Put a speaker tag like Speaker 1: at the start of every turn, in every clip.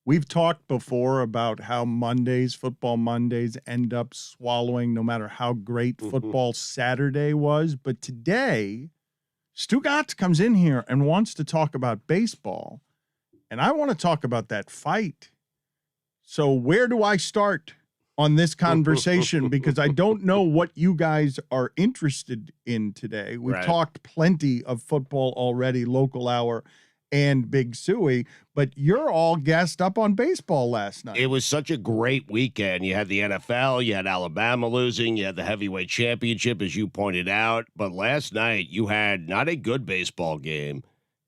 Speaker 1: We've talked before about how Mondays, football Mondays, end up swallowing no matter how great football Saturday was. But today, Stugotz comes in here and wants to talk about baseball. And I want to talk about that fight. So where do I start on this conversation? Because I don't know what you guys are interested in today. We've talked plenty of football already, local hour and Big Suey, but you're all gassed up on baseball last night.
Speaker 2: It was such a great weekend. You had the NFL, you had Alabama losing, you had the heavyweight championship, as you pointed out. But last night, you had not a good baseball game,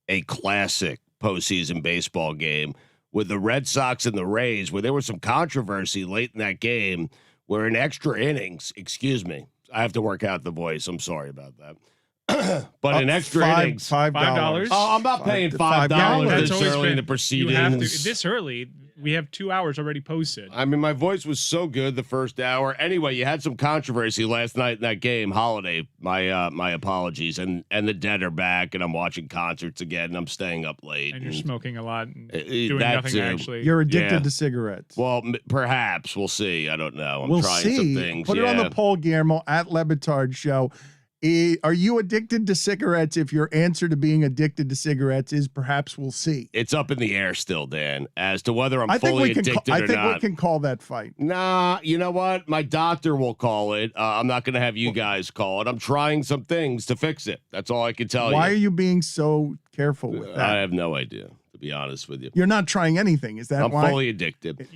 Speaker 2: a classic postseason baseball game with the Red Sox and the Rays, where there was some controversy late in that game, where in extra innings, excuse me, I have to work out the voice. I'm sorry about that. But in extra innings,
Speaker 3: $5.
Speaker 2: Oh, I'm not paying $5 this early in the proceedings.
Speaker 3: You have to, this early. We have 2 hours already posted.
Speaker 2: I mean, my voice was so good the first hour. Anyway, you had some controversy last night in that game. Holiday, my apologies, and the Dead are back, and I'm watching concerts again, and I'm staying up late.
Speaker 3: And you're smoking a lot and doing nothing
Speaker 2: too.
Speaker 3: actually.
Speaker 1: You're addicted to cigarettes.
Speaker 2: Well, perhaps. We'll see. I don't know.
Speaker 1: We'll
Speaker 2: trying
Speaker 1: see.
Speaker 2: Some things.
Speaker 1: Put it on the poll, Guillermo, at Batard Show. Are you addicted to cigarettes? If your answer to being addicted to cigarettes is perhaps we'll see.
Speaker 2: It's up in the air still, Dan, as to whether I'm fully addicted or not.
Speaker 1: I think we can call that fight.
Speaker 2: Nah, you know what? My doctor will call it. I'm not going to have you guys call it. I'm trying some things to fix it. That's all I can tell you.
Speaker 1: Why are you being so careful with that?
Speaker 2: I have no idea, to be honest with you.
Speaker 1: You're not trying anything. Is that why?
Speaker 2: I'm fully addicted.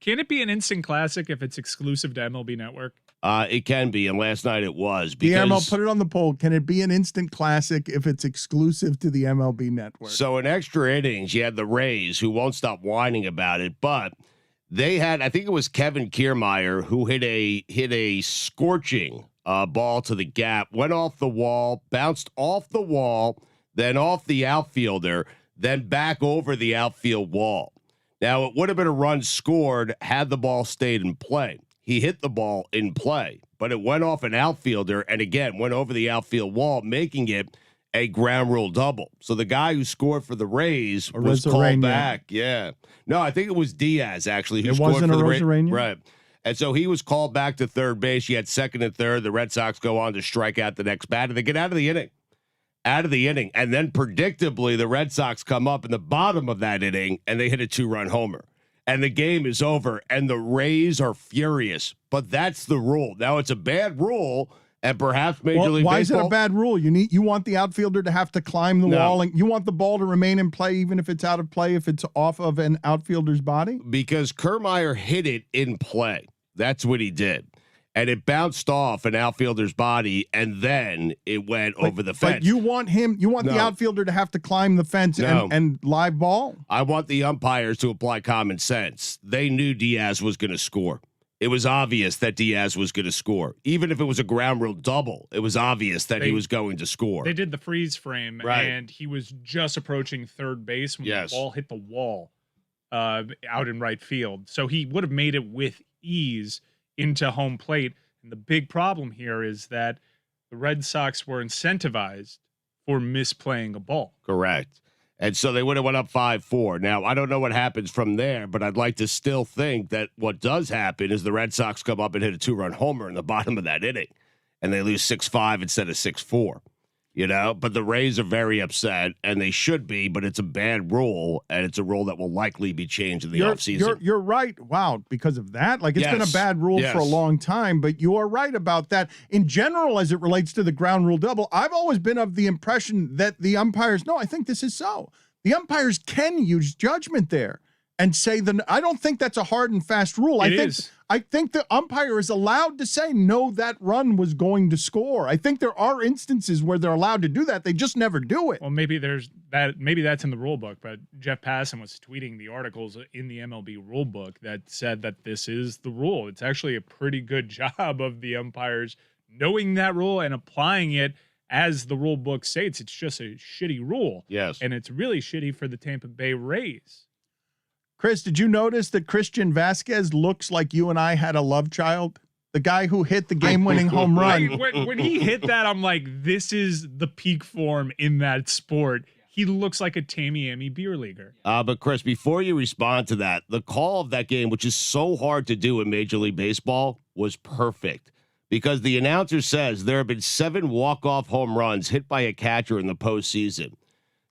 Speaker 3: Can it be an instant classic if it's exclusive to MLB Network?
Speaker 2: It can be, and last night it was.
Speaker 1: Guillermo, put it on the poll. Can it be an instant classic if it's exclusive to the MLB Network?
Speaker 2: So in extra innings, you had the Rays, who won't stop whining about it, but they had, I think it was Kevin Kiermaier, who hit a scorching ball to the gap, went off the wall, bounced off the wall, then off the outfielder, then back over the outfield wall. Now, it would have been a run scored had the ball stayed in play. He hit the ball in play, but it went off an outfielder and, again, went over the outfield wall, making it a ground rule double. So the guy who scored for the Rays was called back. Yeah. No, I think it was Diaz, actually, who scored for the Rays. Right. And so he was called back to third base. You had second and third. The Red Sox go on to strike out the next batter. They get out of the inning. And then predictably, the Red Sox come up in the bottom of that inning, and they hit a 2-run homer. And the game is over, and the Rays are furious. But that's the rule. Now, it's a bad rule, and perhaps Major League Baseball...
Speaker 1: Why is it a bad rule? You want the outfielder to have to climb the wall, and you want the ball to remain in play even if it's out of play, if it's off of an outfielder's body?
Speaker 2: Because Kiermaier hit it in play. That's what he did. And it bounced off an outfielder's body, and then it went over the fence.
Speaker 1: But you want the outfielder to have to climb the fence and live ball?
Speaker 2: I want the umpires to apply common sense. They knew Diaz was going to score. It was obvious that Diaz was going to score. Even if it was a ground rule double, it was obvious that he was going to score.
Speaker 3: They did the freeze frame, and he was just approaching third base when the ball hit the wall out in right field. So he would have made it with ease into home plate. And the big problem here is that the Red Sox were incentivized for misplaying a ball.
Speaker 2: Correct. And so they would have went up 5-4. Now, I don't know what happens from there, but I'd like to still think that what does happen is the Red Sox come up and hit a 2-run homer in the bottom of that inning, and they lose 6-5 instead of 6-4. You know, but the Rays are very upset, and they should be, but it's a bad rule, and it's a rule that will likely be changed in the offseason.
Speaker 1: You're right. Wow, because of that? Like, it's been a bad rule for a long time, but you are right about that. In general, as it relates to the ground rule double, I've always been of the impression that the umpires, no, I think this is so. The umpires can use judgment there and say I don't think that's a hard and fast rule. I think the umpire is allowed to say, no, that run was going to score. I think there are instances where they're allowed to do that. They just never do it.
Speaker 3: Well, maybe there's that. Maybe that's in the rule book, but Jeff Passan was tweeting the articles in the MLB rule book that said that this is the rule. It's actually a pretty good job of the umpires knowing that rule and applying it as the rule book states. It's just a shitty rule.
Speaker 2: Yes.
Speaker 3: And it's really shitty for the Tampa Bay Rays.
Speaker 1: Chris, did you notice that Christian Vasquez looks like you and I had a love child? The guy who hit the game-winning home run.
Speaker 3: When he hit that, I'm like, this is the peak form in that sport. he looks like a Tamiami beer leaguer.
Speaker 2: But Chris, before you respond to that, the call of that game, which is so hard to do in Major League Baseball, was perfect because the announcer says there have been 7 walk-off home runs hit by a catcher in the postseason.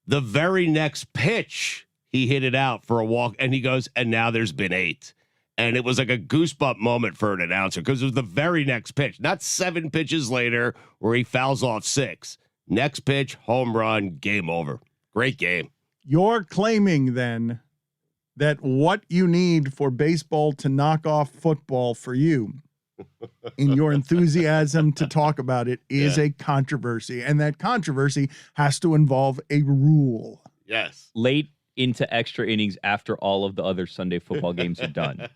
Speaker 2: The very next pitch, he hit it out for a walk, and he goes, and now there's been 8. And it was like a goosebump moment for an announcer because it was the very next pitch, not 7 pitches later where he fouls off 6. Next pitch, home run, game over. Great game.
Speaker 1: You're claiming then that what you need for baseball to knock off football for you in your enthusiasm to talk about it is a controversy. And that controversy has to involve a rule.
Speaker 2: Yes.
Speaker 4: Late into extra innings after all of the other Sunday football games are done.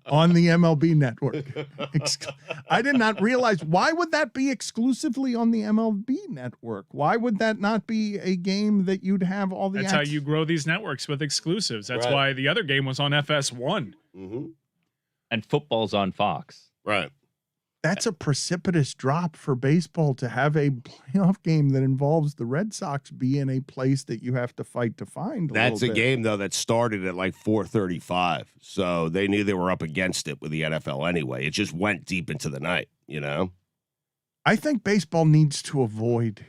Speaker 1: On the MLB network. I did not realize, why would that be exclusively on the MLB network? Why would that not be a game that you'd have all the
Speaker 3: That's how you grow these networks with exclusives. That's why the other game was on FS1.
Speaker 2: Mm-hmm.
Speaker 4: And football's on Fox.
Speaker 2: Right.
Speaker 1: That's a precipitous drop for baseball to have a playoff game that involves the Red Sox be in a place that you have to fight to find.
Speaker 2: That's a game, though, that started at like 4:35. So they knew they were up against it with the NFL anyway. It just went deep into the night, you know?
Speaker 1: I think baseball needs to avoid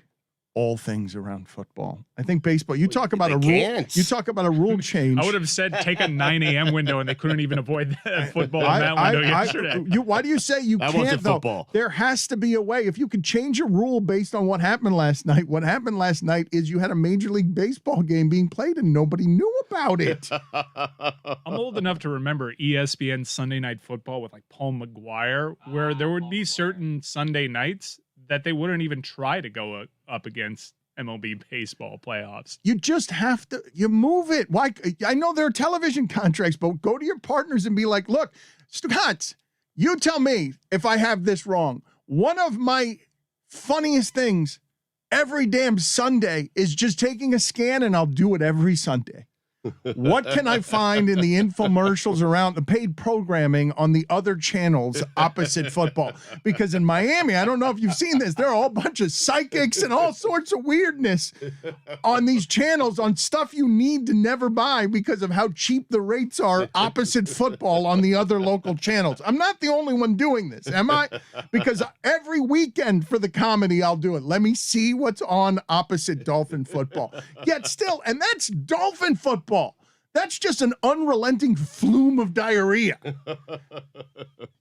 Speaker 1: all things around football. I think baseball, you talk about a rule. You talk about a rule change.
Speaker 3: I would have said take a 9 a.m. window, and they couldn't even avoid that football in that window yesterday.
Speaker 1: Why do you say you can't, though? There has to be a way. If you can change a rule based on what happened last night, what happened last night is you had a Major League Baseball game being played and nobody knew about it.
Speaker 3: I'm old enough to remember ESPN Sunday Night Football with like Paul McGuire, where there would be certain Sunday nights that they wouldn't even try to go up against MLB baseball playoffs.
Speaker 1: You just have to, you move it. Why? I know there are television contracts, but go to your partners and be like, look, Stugotz, you tell me if I have this wrong. One of my funniest things every damn Sunday is just taking a scan, and I'll do it every Sunday. What can I find in the infomercials around the paid programming on the other channels opposite football? Because in Miami, I don't know if you've seen this, there are a bunch of psychics and all sorts of weirdness on these channels on stuff you need to never buy because of how cheap the rates are opposite football on the other local channels. I'm not the only one doing this, am I? Because every weekend for the comedy, I'll do it. Let me see what's on opposite Dolphin football. Yet still, and that's Dolphin football. That's just an unrelenting flume of diarrhea.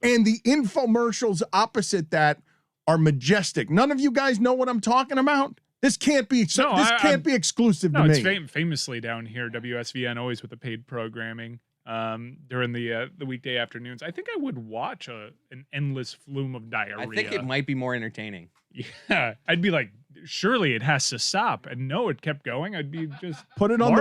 Speaker 1: And the infomercials opposite that are majestic. None of you guys know what I'm talking about? This can't be be exclusive to me.
Speaker 3: It's famously down here, WSVN, always with the paid programming during the weekday afternoons. I think I would watch an endless flume of diarrhea.
Speaker 5: I think it might be more entertaining.
Speaker 3: Yeah, I'd be like, surely it has to stop, and no, it kept going. I'd be just
Speaker 1: put it on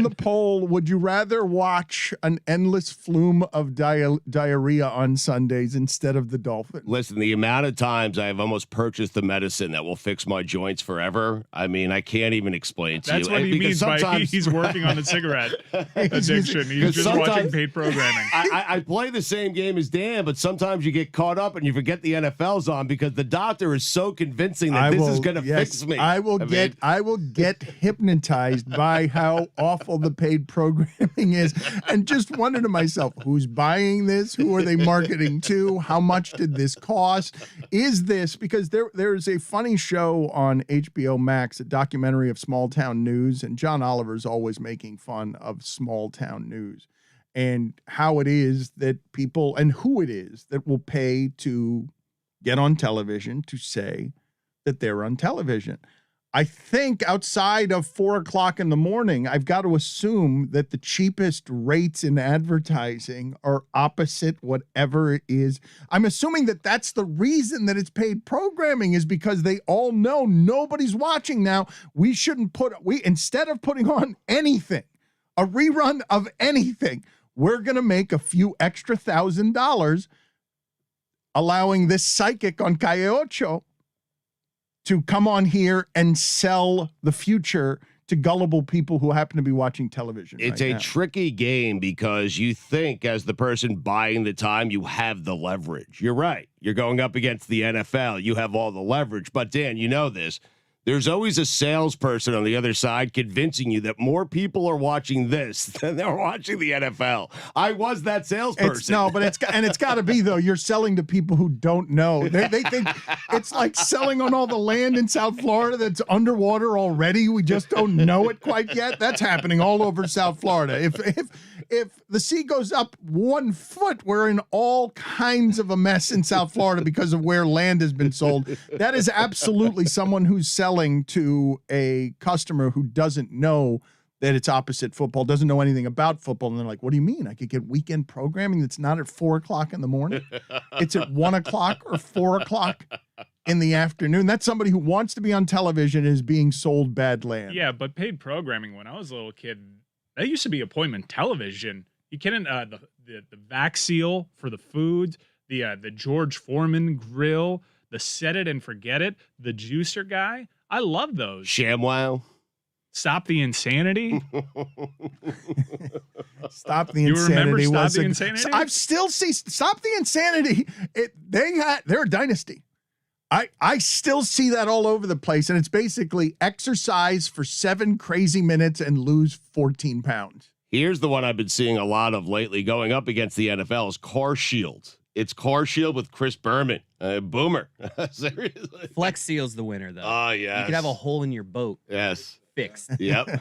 Speaker 1: the poll. Would you rather watch an endless flume of diarrhea on Sundays instead of the Dolphins?
Speaker 2: Listen, the amount of times I have almost purchased the medicine that will fix my joints forever, I mean, I can't even explain to you.
Speaker 3: That's what he means by he's working on a cigarette addiction. He's just watching paid programming.
Speaker 2: I play the same game as Dan, but sometimes you get caught up and you forget the NFL's on because the doctor is so convincing that this is going to fix me.
Speaker 1: I will get hypnotized by how awful the paid programming is, and just wonder to myself, who's buying this? Who are they marketing to? How much did this cost? Is this because there's a funny show on HBO Max, a documentary of small town news, and John Oliver's always making fun of small town news and how it is that people and who it is that will pay to get on television to say that they're on television. I think outside of 4 o'clock in the morning, I've got to assume that the cheapest rates in advertising are opposite whatever it is. I'm assuming that that's the reason that it's paid programming, is because they all know nobody's watching now. We shouldn't instead of putting on anything, a rerun of anything, we're going to make a few extra $1,000 allowing this psychic on Calle Ocho to come on here and sell the future to gullible people who happen to be watching television.
Speaker 2: It's a tricky game because you think as the person buying the time, you have the leverage. You're right. You're going up against the NFL. You have all the leverage. But Dan, you know this. there's always a salesperson on the other side convincing you that more people are watching this than they're watching the NFL. I was that salesperson.
Speaker 1: It's got to be, though. You're selling to people who don't know. They think it's like selling on all the land in South Florida that's underwater already. We just don't know it quite yet. That's happening all over South Florida. If the sea goes up 1 foot, we're in all kinds of a mess in South Florida because of where land has been sold. That is absolutely someone who's selling to a customer who doesn't know that it's opposite football, doesn't know anything about football. And they're like, what do you mean? I could get weekend programming that's not at 4 o'clock in the morning. It's at 1 o'clock or 4 o'clock in the afternoon. That's somebody who wants to be on television and is being sold bad land.
Speaker 3: Yeah, but paid programming, when I was a little kid, that used to be appointment television. You kidding? The vac seal for the foods, the George Foreman grill, the set it and forget it, the juicer guy. I love those.
Speaker 2: ShamWow.
Speaker 3: Stop the Insanity.
Speaker 1: Stop the Insanity.
Speaker 3: You remember Stop the Insanity?
Speaker 1: I still see Stop the Insanity. They're a dynasty. I still see that all over the place, and it's basically exercise for 7 crazy minutes and lose 14 pounds.
Speaker 2: Here's the one I've been seeing a lot of lately going up against the NFL is Car Shield. It's Car Shield with Chris Berman. Boomer. Seriously.
Speaker 5: Flex Seal's the winner, though.
Speaker 2: Oh, yes.
Speaker 5: You could have a hole in your boat.
Speaker 2: Yes.
Speaker 5: Fixed.
Speaker 2: Yep.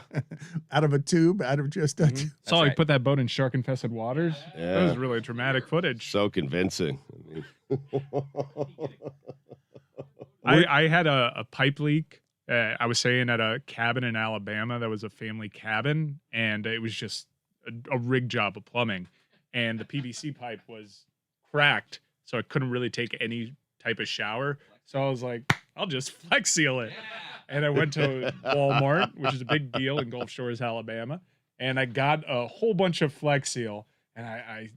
Speaker 1: Out of a tube, out of just a tube.
Speaker 3: Saw he put that boat in shark-infested waters.
Speaker 2: Yeah.
Speaker 3: That was really dramatic footage.
Speaker 2: So convincing.
Speaker 3: I had a pipe leak. I was staying at a cabin in Alabama that was a family cabin, and it was just a rig job of plumbing. And the PVC pipe was cracked, so I couldn't really take any type of shower. So I was like, I'll just Flex Seal it. And I went to Walmart, which is a big deal in Gulf Shores, Alabama, and I got a whole bunch of Flex Seal. And I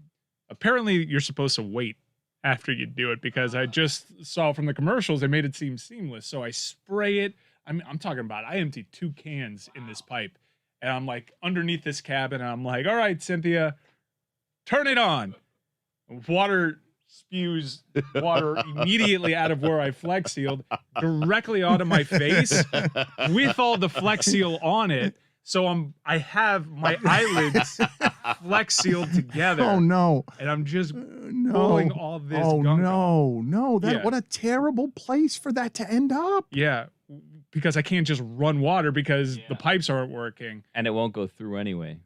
Speaker 3: apparently you're supposed to wait after you do it, because I just saw from the commercials they made it seem seamless. So I spray it. I'm talking about, I emptied 2 cans in this pipe, and I'm like underneath this cabin, and I'm like, all right, Cynthia, turn it on. Water spews water immediately out of where I Flex Sealed directly onto my face with all the Flex Seal on it. So I have my eyelids Flex Sealed together.
Speaker 1: Oh no!
Speaker 3: And I'm just pulling all this.
Speaker 1: Oh
Speaker 3: gunk
Speaker 1: no!
Speaker 3: Yeah.
Speaker 1: What a terrible place for that to end up.
Speaker 3: Yeah, because I can't just run water because the pipes aren't working,
Speaker 4: and it won't go through anyway.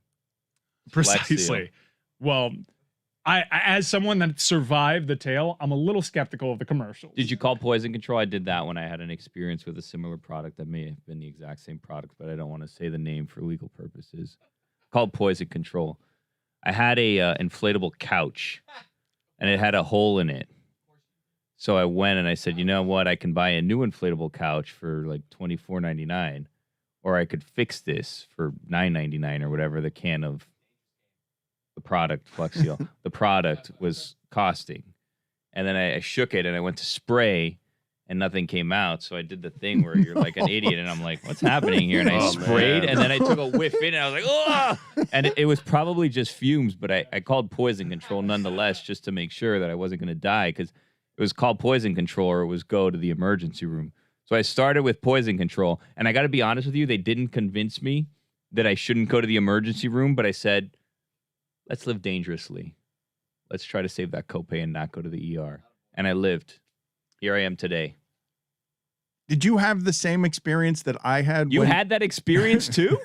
Speaker 3: Precisely. Well, I, as someone that survived the tail, I'm a little skeptical of the commercials.
Speaker 4: Did you call Poison Control? I did that when I had an experience with a similar product that may have been the exact same product, but I don't want to say the name for legal purposes. Called Poison Control. I had a inflatable couch, and it had a hole in it. So I went and I said, you know what? I can buy a new inflatable couch for like $24.99, or I could fix this for $9.99 or whatever the can of the product, Flex Seal, the product was costing. And then I shook it and I went to spray and nothing came out. So I did the thing where you're like an idiot and I'm like, what's happening here? And I sprayed and then I took a whiff in and I was like, oh! And it was probably just fumes, but I called Poison Control nonetheless just to make sure that I wasn't going to die, because it was called Poison Control or it was go to the emergency room. So I started with Poison Control, and I got to be honest with you, they didn't convince me that I shouldn't go to the emergency room, but I said, let's live dangerously. Let's try to save that copay and not go to the ER. And I lived. Here I am today.
Speaker 1: Did you have the same experience that I had?
Speaker 4: You had that experience too?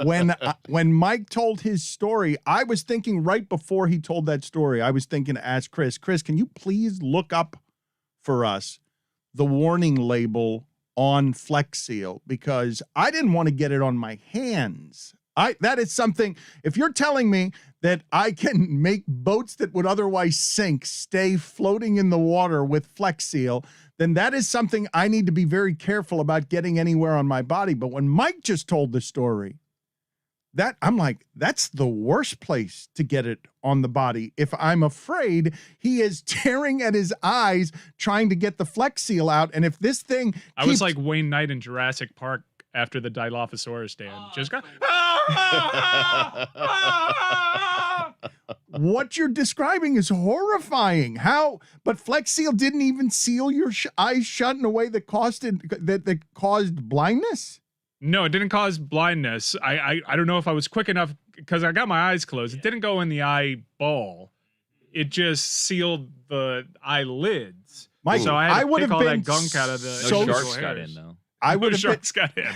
Speaker 1: When Mike told his story, I was thinking right before he told that story, I was thinking to ask Chris, can you please look up for us the warning label on Flex Seal? Because I didn't want to get it on my hands. That is something, if you're telling me that I can make boats that would otherwise sink stay floating in the water with Flex Seal, then that is something I need to be very careful about getting anywhere on my body. But when Mike just told the story, that I'm like, that's the worst place to get it on the body. If I'm afraid he is tearing at his eyes trying to get the Flex Seal out, and if this thing
Speaker 3: I was like Wayne Knight in Jurassic Park after the Dilophosaurus stand. Just go,
Speaker 1: what you're describing is horrifying. How? But Flex Seal didn't even seal your eyes shut in a way that that caused blindness.
Speaker 3: No, it didn't cause blindness. I don't know if I was quick enough because I got my eyes closed. It didn't go in the eyeball. It just sealed the eyelids.
Speaker 1: Mike,
Speaker 3: so I had to
Speaker 1: would
Speaker 3: pick
Speaker 1: have
Speaker 3: all
Speaker 1: been
Speaker 3: that gunk out of the
Speaker 1: so
Speaker 4: Sharks got in though.
Speaker 1: I would have
Speaker 3: sharks got in.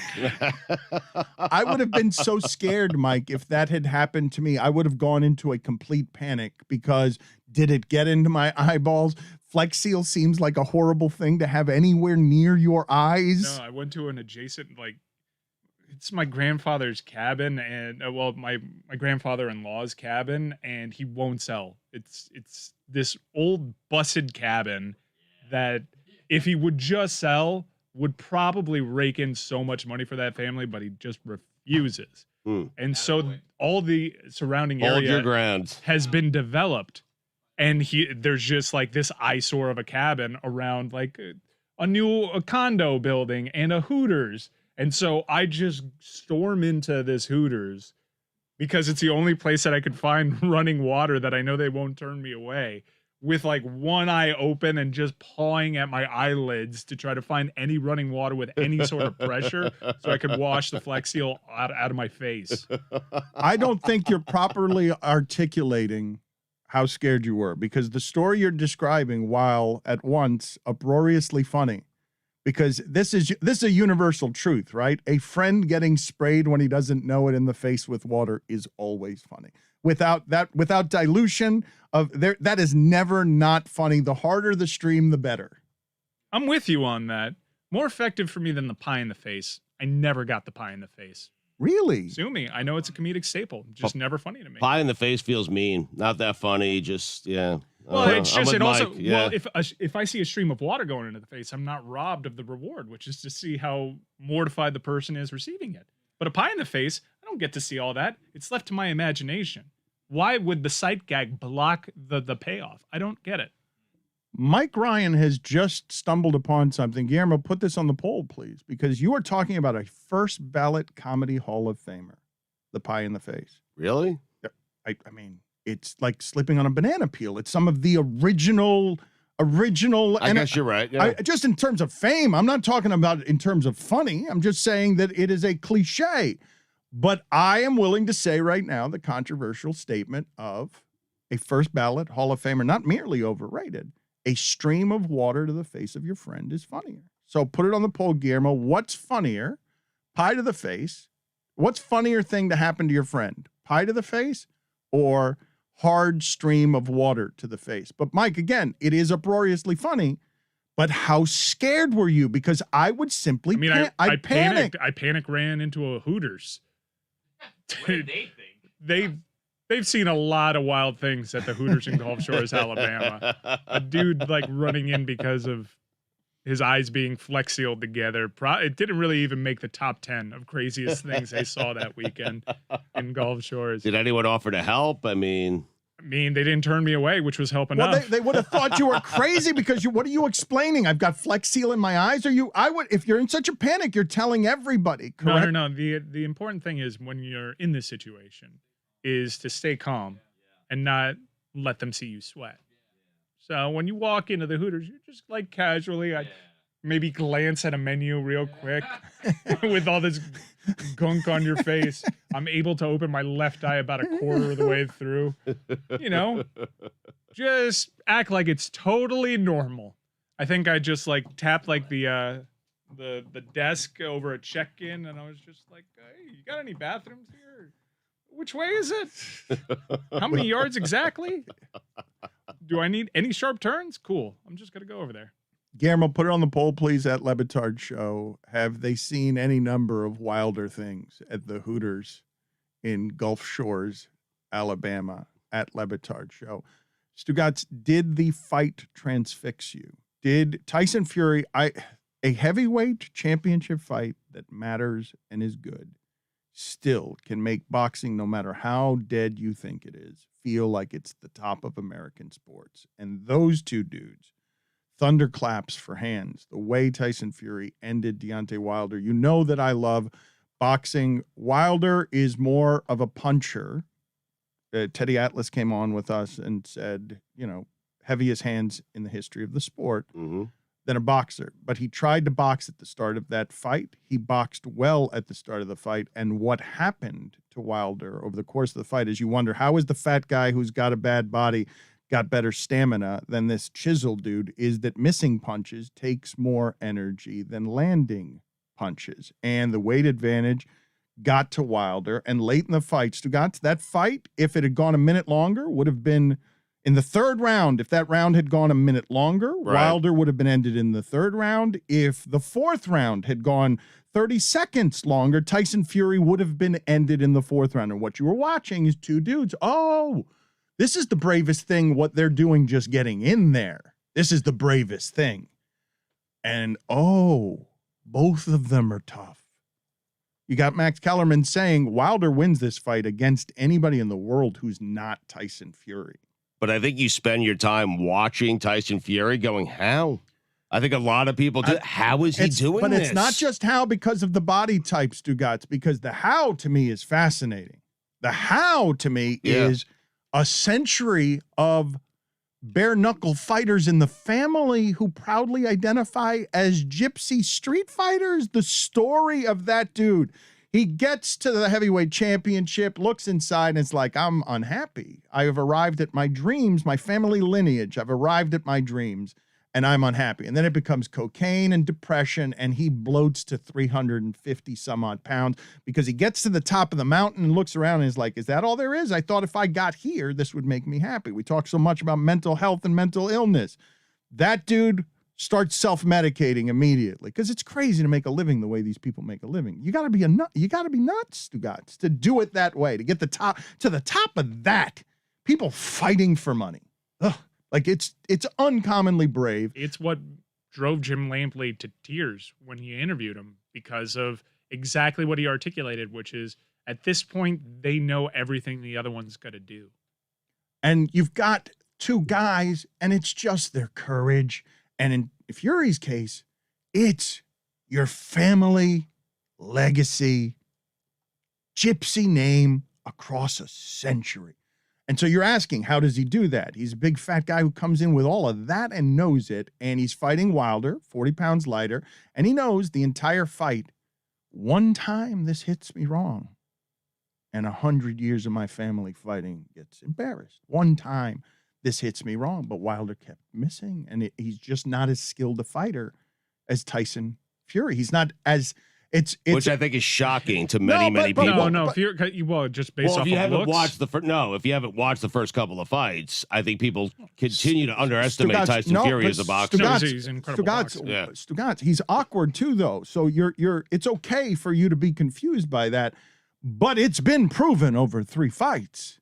Speaker 1: I would have been so scared, Mike, if that had happened to me. I would have gone into a complete panic because did it get into my eyeballs? Flex Seal seems like a horrible thing to have anywhere near your eyes.
Speaker 3: No, I went to an adjacent, it's my grandfather's cabin, and my grandfather-in-law's cabin, and he won't sell. It's this old busted cabin that if he would just sell, would probably rake in so much money for that family, but he just refuses. And so all the surrounding area has been developed, and there's just like this eyesore of a cabin around like a condo building and a Hooters. And so I just storm into this Hooters because it's the only place that I could find running water that I know they won't turn me away, with like one eye open and just pawing at my eyelids to try to find any running water with any sort of pressure so I could wash the Flex Seal out of my face.
Speaker 1: I don't think you're properly articulating how scared you were, because the story you're describing, while at once uproariously funny, because this is a universal truth, right? A friend getting sprayed when he doesn't know it in the face with water is always funny. Without dilution that is never not funny. The harder the stream, the better.
Speaker 3: I'm with you on that. More effective for me than the pie in the face. I never got the pie in the face.
Speaker 1: Really?
Speaker 3: Sue me. I know it's a comedic staple. Just never funny to me.
Speaker 2: Pie in the face feels mean. Not that funny. Just, yeah.
Speaker 3: Well, it's just, it also,
Speaker 2: Mike, yeah.
Speaker 3: well, if I see a stream of water going into the face, I'm not robbed of the reward, which is to see how mortified the person is receiving it. But a pie in the face, I don't get to see all that. It's left to my imagination. Why would the sight gag block the payoff? I don't get it.
Speaker 1: Mike Ryan has just stumbled upon something. Guillermo, put this on the poll, please, because you are talking about a first ballot comedy Hall of Famer, the pie in the face.
Speaker 2: Really?
Speaker 1: I mean, it's like slipping on a banana peel. It's some of the original.
Speaker 2: I guess you're right. Yeah.
Speaker 1: Just in terms of fame, I'm not talking about it in terms of funny. I'm just saying that it is a cliche. But I am willing to say right now the controversial statement of a first ballot Hall of Famer, not merely overrated, a stream of water to the face of your friend is funnier. So put it on the poll, Guillermo. What's funnier? Pie to the face. What's funnier thing to happen to your friend? Pie to the face or hard stream of water to the face? But Mike, again, it is uproariously funny. But how scared were you? Because I would simply
Speaker 3: I panicked. I panic ran into a Hooters.
Speaker 4: What did they think?
Speaker 3: They've seen a lot of wild things at the Hooters in Gulf Shores, Alabama. A dude like running in because of his eyes being Flex Sealed together. It didn't really even make the top 10 of craziest things I saw that weekend in Gulf Shores.
Speaker 2: Did anyone offer to help? I mean,
Speaker 3: they didn't turn me away, which was helping enough.
Speaker 1: They would have thought you were crazy because what are you explaining? I've got Flex Seal in my eyes. If you're in such a panic, you're telling everybody, correct?
Speaker 3: No. The important thing is when you're in this situation is to stay calm and not let them see you sweat. So when you walk into the Hooters, you're just like casually, maybe glance at a menu real quick with all this gunk on your face. I'm able to open my left eye about a quarter of the way through. Just act like it's totally normal. I think I just like tapped like the desk over a check-in, and I was just like, "Hey, you got any bathrooms here? Which way is it? How many yards exactly? Do I need any sharp turns? Cool. I'm just gonna go over there."
Speaker 1: Guillermo, put it on the poll, please, at Le Batard Show. Have they seen any number of wilder things at the Hooters in Gulf Shores, Alabama, at Le Batard Show? Stugotz, did the fight transfix you? Did Tyson Fury, a heavyweight championship fight that matters and is good, still can make boxing, no matter how dead you think it is, feel like it's the top of American sports? And those two dudes, thunderclaps for hands, the way Tyson Fury ended Deontay Wilder. You know that I love boxing. Wilder is more of a puncher. Teddy Atlas came on with us and said, heaviest hands in the history of the sport than a boxer. But he tried to box at the start of that fight. He boxed well at the start of the fight. And what happened to Wilder over the course of the fight is you wonder, how is the fat guy who's got a bad body got better stamina than this chiseled dude, is that missing punches takes more energy than landing punches. And the weight advantage got to Wilder. And late in the fight, Stugotz, that fight, if it had gone a minute longer, would have been in the third round. If that round had gone a minute longer, Wilder would have been ended in the third round. If the fourth round had gone 30 seconds longer, Tyson Fury would have been ended in the fourth round. And what you were watching is two dudes. Oh, this is the bravest thing, what they're doing, just getting in there. This is the bravest thing. And, both of them are tough. You got Max Kellerman saying Wilder wins this fight against anybody in the world who's not Tyson Fury.
Speaker 2: But I think you spend your time watching Tyson Fury going, how? I think a lot of people do. How is he doing
Speaker 1: but
Speaker 2: this?
Speaker 1: But it's not just how because of the body type, Stugotz, because the how to me is fascinating. The how to me is a century of bare knuckle fighters in the family who proudly identify as gypsy street fighters. The story of that dude. He gets to the heavyweight championship, looks inside, and it's like, I'm unhappy. I have arrived at my dreams, my family lineage. I've arrived at my dreams, and I'm unhappy. And then it becomes cocaine and depression, and he bloats to 350 some odd pounds because he gets to the top of the mountain and looks around and is like, is that all there is? I thought if I got here, this would make me happy. We talk so much about mental health and mental illness. That dude starts self-medicating immediately because it's crazy to make a living the way these people make a living. You got to be you got to be nuts, Stugotz, to do it that way, to get to the top of that. People fighting for money. Ugh. Like it's uncommonly brave.
Speaker 3: It's what drove Jim Lampley to tears when he interviewed him because of exactly what he articulated, which is at this point, they know everything the other one's got to do.
Speaker 1: And you've got two guys and it's just their courage. And in Fury's case, it's your family legacy, gypsy name across a century. And so you're asking, how does he do that? He's a big fat guy who comes in with all of that and knows it. And he's fighting Wilder, 40 pounds lighter. And he knows the entire fight, one time this hits me wrong. And 100 years of my family fighting gets embarrassed. One time this hits me wrong. But Wilder kept missing. And he's just not as skilled a fighter as Tyson Fury. He's not as... It's
Speaker 2: which I think is shocking to many people.
Speaker 3: No, just based off
Speaker 2: if you
Speaker 3: of
Speaker 2: haven't
Speaker 3: looks.
Speaker 2: watched if you haven't watched the first couple of fights, I think people continue to underestimate Tyson Fury as a boxer.
Speaker 3: He's an incredible boxer.
Speaker 1: Stugotz, he's awkward too, though. So it's okay for you to be confused by that, but it's been proven over 3 fights.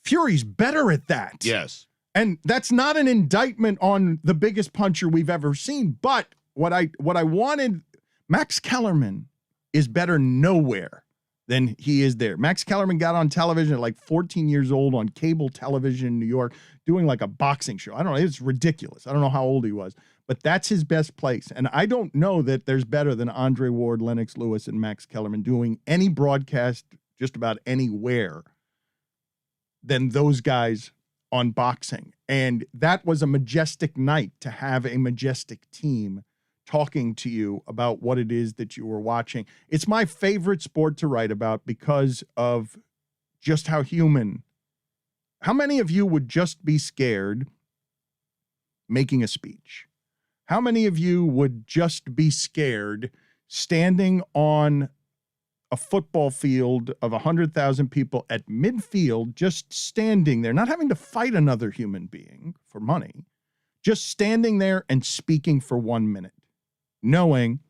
Speaker 1: Fury's better at that.
Speaker 2: Yes,
Speaker 1: and that's not an indictment on the biggest puncher we've ever seen. But what I wanted. Max Kellerman is better nowhere than he is there. Max Kellerman got on television at like 14 years old on cable television in New York doing like a boxing show. I don't know. It's ridiculous. I don't know how old he was, but that's his best place. And I don't know that there's better than Andre Ward, Lennox Lewis, and Max Kellerman doing any broadcast just about anywhere than those guys on boxing. And that was a majestic night to have a majestic team talking to you about what it is that you were watching. It's my favorite sport to write about because of just how human. How many of you would just be scared making a speech? How many of you would just be scared standing on a football field of 100,000 people at midfield, just standing there, not having to fight another human being for money, just standing there and speaking for 1 minute? Knowing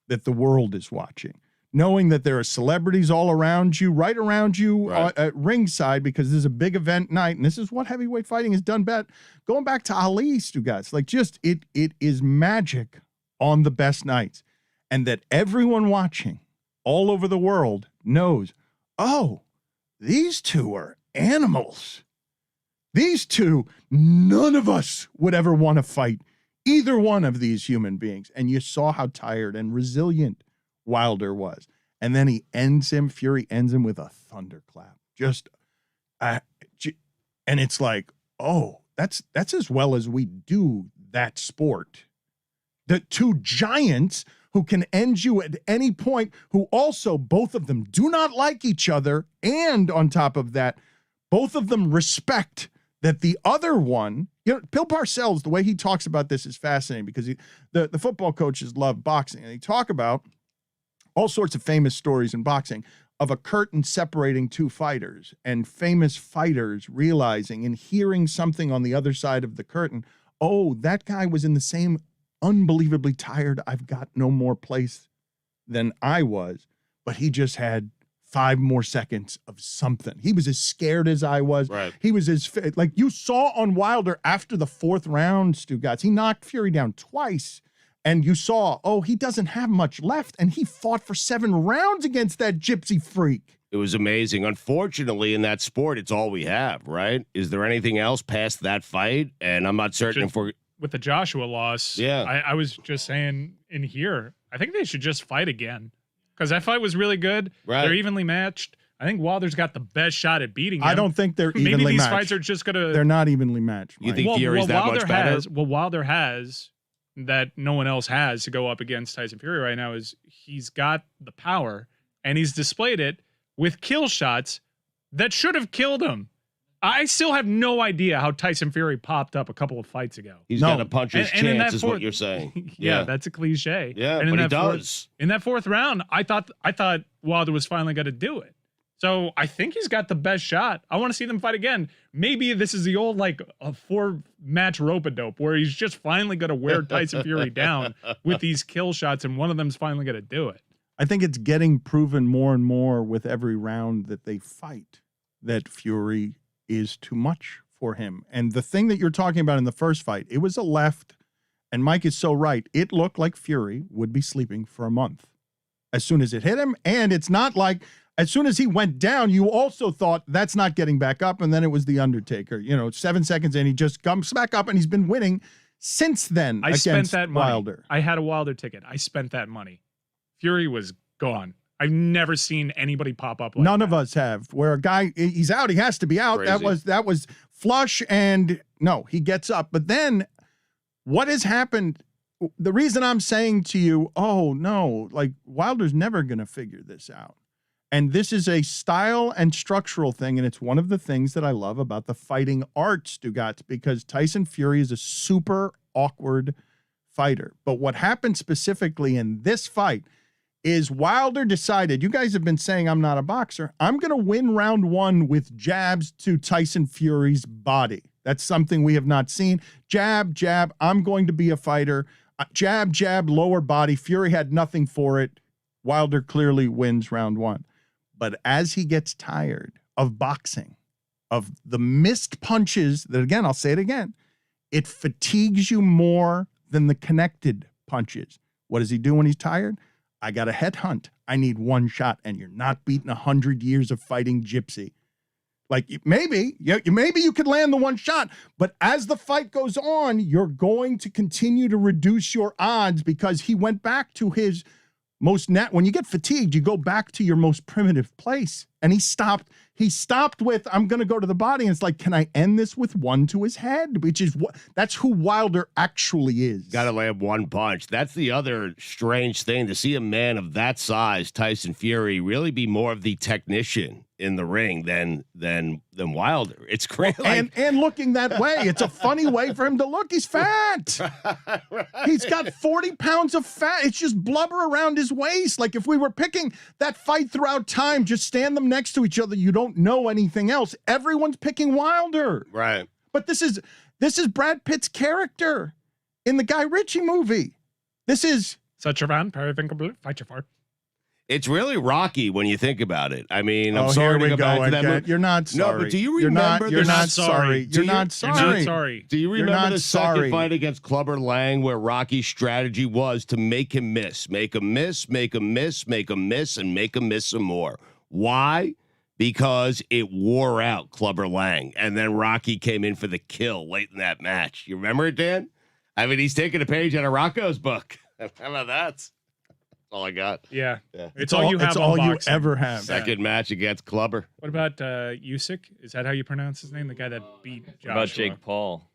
Speaker 1: that the world is watching, knowing that there are celebrities all around you, right around you at ringside, because this is a big event night, and this is what heavyweight fighting has done best. Going back to Ali, Stugotz, like just it is magic on the best nights, and that everyone watching all over the world knows, oh, these two are animals. These two, none of us would ever want to fight either one of these human beings. And you saw how tired and resilient Wilder was. And then Fury ends him with a thunderclap. Just and it's like, oh, that's as well as we do that sport. The two giants who can end you at any point, who also, both of them do not like each other. And on top of that, both of them respect that the other one, Bill Parcells, the way he talks about this is fascinating because the football coaches love boxing. And they talk about all sorts of famous stories in boxing of a curtain separating two fighters and famous fighters realizing and hearing something on the other side of the curtain. Oh, that guy was in the same unbelievably tired, I've got no more place than I was, but he just had 5 more seconds of something. He was as scared as I was.
Speaker 2: Right.
Speaker 1: He was like you saw on Wilder after the 4th round, Stugotz. He knocked Fury down twice. And you saw, oh, he doesn't have much left. And he fought for 7 rounds against that gypsy freak.
Speaker 2: It was amazing. Unfortunately, in that sport, it's all we have, right? Is there anything else past that fight? And I'm not certain if we're...
Speaker 3: With the Joshua loss, I was just saying in here, I think they should just fight again. Because that fight was really good.
Speaker 2: Right.
Speaker 3: They're evenly matched. I think Wilder's got the best shot at beating him.
Speaker 1: I don't think they're evenly matched.
Speaker 3: Maybe these fights are just going to...
Speaker 1: They're not evenly matched.
Speaker 2: You think Fury's that much better?
Speaker 3: Wilder has... that no one else has to go up against Tyson Fury right now is he's got the power and he's displayed it with kill shots that should have killed him. I still have no idea how Tyson Fury popped up a couple of fights ago.
Speaker 2: He's got a puncher's chance is what you're saying.
Speaker 3: Yeah, that's a cliche.
Speaker 2: Yeah,
Speaker 3: and
Speaker 2: but he does.
Speaker 3: In that 4th round, I thought Wilder was finally going to do it. So I think he's got the best shot. I want to see them fight again. Maybe this is the old, like, a 4-match rope-a-dope where he's just finally going to wear Tyson Fury down with these kill shots, and one of them's finally going to do it.
Speaker 1: I think it's getting proven more and more with every round that they fight that Fury is too much for him. And the thing that you're talking about in the first fight, it was a left, and Mike is so right. It looked like Fury would be sleeping for a month as soon as it hit him, and it's not like... As soon as he went down, you also thought that's not getting back up. And then it was The Undertaker, 7 seconds in, he just comes back up and he's been winning since then.
Speaker 3: I spent that money.
Speaker 1: Wilder.
Speaker 3: I had a Wilder ticket. I spent that money. Fury was gone. I've never seen anybody pop up like
Speaker 1: None
Speaker 3: that.
Speaker 1: of us have. Where a guy, he's out, he has to be out.
Speaker 2: Crazy.
Speaker 1: That was flush and no, he gets up. But then what has happened? The reason I'm saying to you, oh no, like Wilder's never going to figure this out. And this is a style and structural thing, and it's one of the things that I love about the fighting art, Stugotz, because Tyson Fury is a super awkward fighter. But what happened specifically in this fight is Wilder decided, you guys have been saying I'm not a boxer. I'm going to win round 1 with jabs to Tyson Fury's body. That's something we have not seen. Jab, jab, I'm going to be a fighter. Jab, jab, lower body. Fury had nothing for it. Wilder clearly wins round 1. But as he gets tired of boxing, of the missed punches, that again, I'll say it again, it fatigues you more than the connected punches. What does he do when he's tired? I got a headhunt. I need 1 shot, and you're not beating 100 years of fighting gypsy. Like maybe you could land the 1 shot, but as the fight goes on, you're going to continue to reduce your odds because he went back to his when you get fatigued, you go back to your most primitive place. And he stopped with, I'm going to go to the body. And it's like, can I end this with 1 to his head? Which is that's who Wilder actually is.
Speaker 2: Got to land 1 punch. That's the other strange thing, to see a man of that size, Tyson Fury, really be more of the technician in the ring than Wilder. It's crazy.
Speaker 1: And looking that way, it's a funny way for him to look. He's fat. Right. He's got 40 pounds of fat. It's just blubber around his waist. Like if we were picking that fight throughout time, just stand them next to each other. You don't know anything else. Everyone's picking Wilder.
Speaker 2: Right.
Speaker 1: But this is Brad Pitt's character in the Guy Ritchie movie. This is
Speaker 3: such a round, periwinkle, fight your fart.
Speaker 2: It's really Rocky when you think about it. I mean, I'm sorry to go back to that movie.
Speaker 1: You're not sorry.
Speaker 2: No, but do you remember?
Speaker 1: You're not sorry. You're not sorry.
Speaker 2: Do you remember the second fight against Clubber Lang where Rocky's strategy was to make him miss, make him miss, make him miss, make him miss, and make him miss some more? Why? Because it wore out Clubber Lang, and then Rocky came in for the kill late in that match. You remember it, Dan? I mean, he's taking a page out of Rocco's book. How about that? all I got.
Speaker 3: Yeah.
Speaker 2: Yeah.
Speaker 3: It's all you have.
Speaker 1: It's
Speaker 3: on
Speaker 1: all you
Speaker 3: boxing.
Speaker 1: ever have.
Speaker 2: Second match against Clubber.
Speaker 3: What about Usyk? Is that how you pronounce his name? The guy that beat Joshua.
Speaker 4: What about Jake Paul?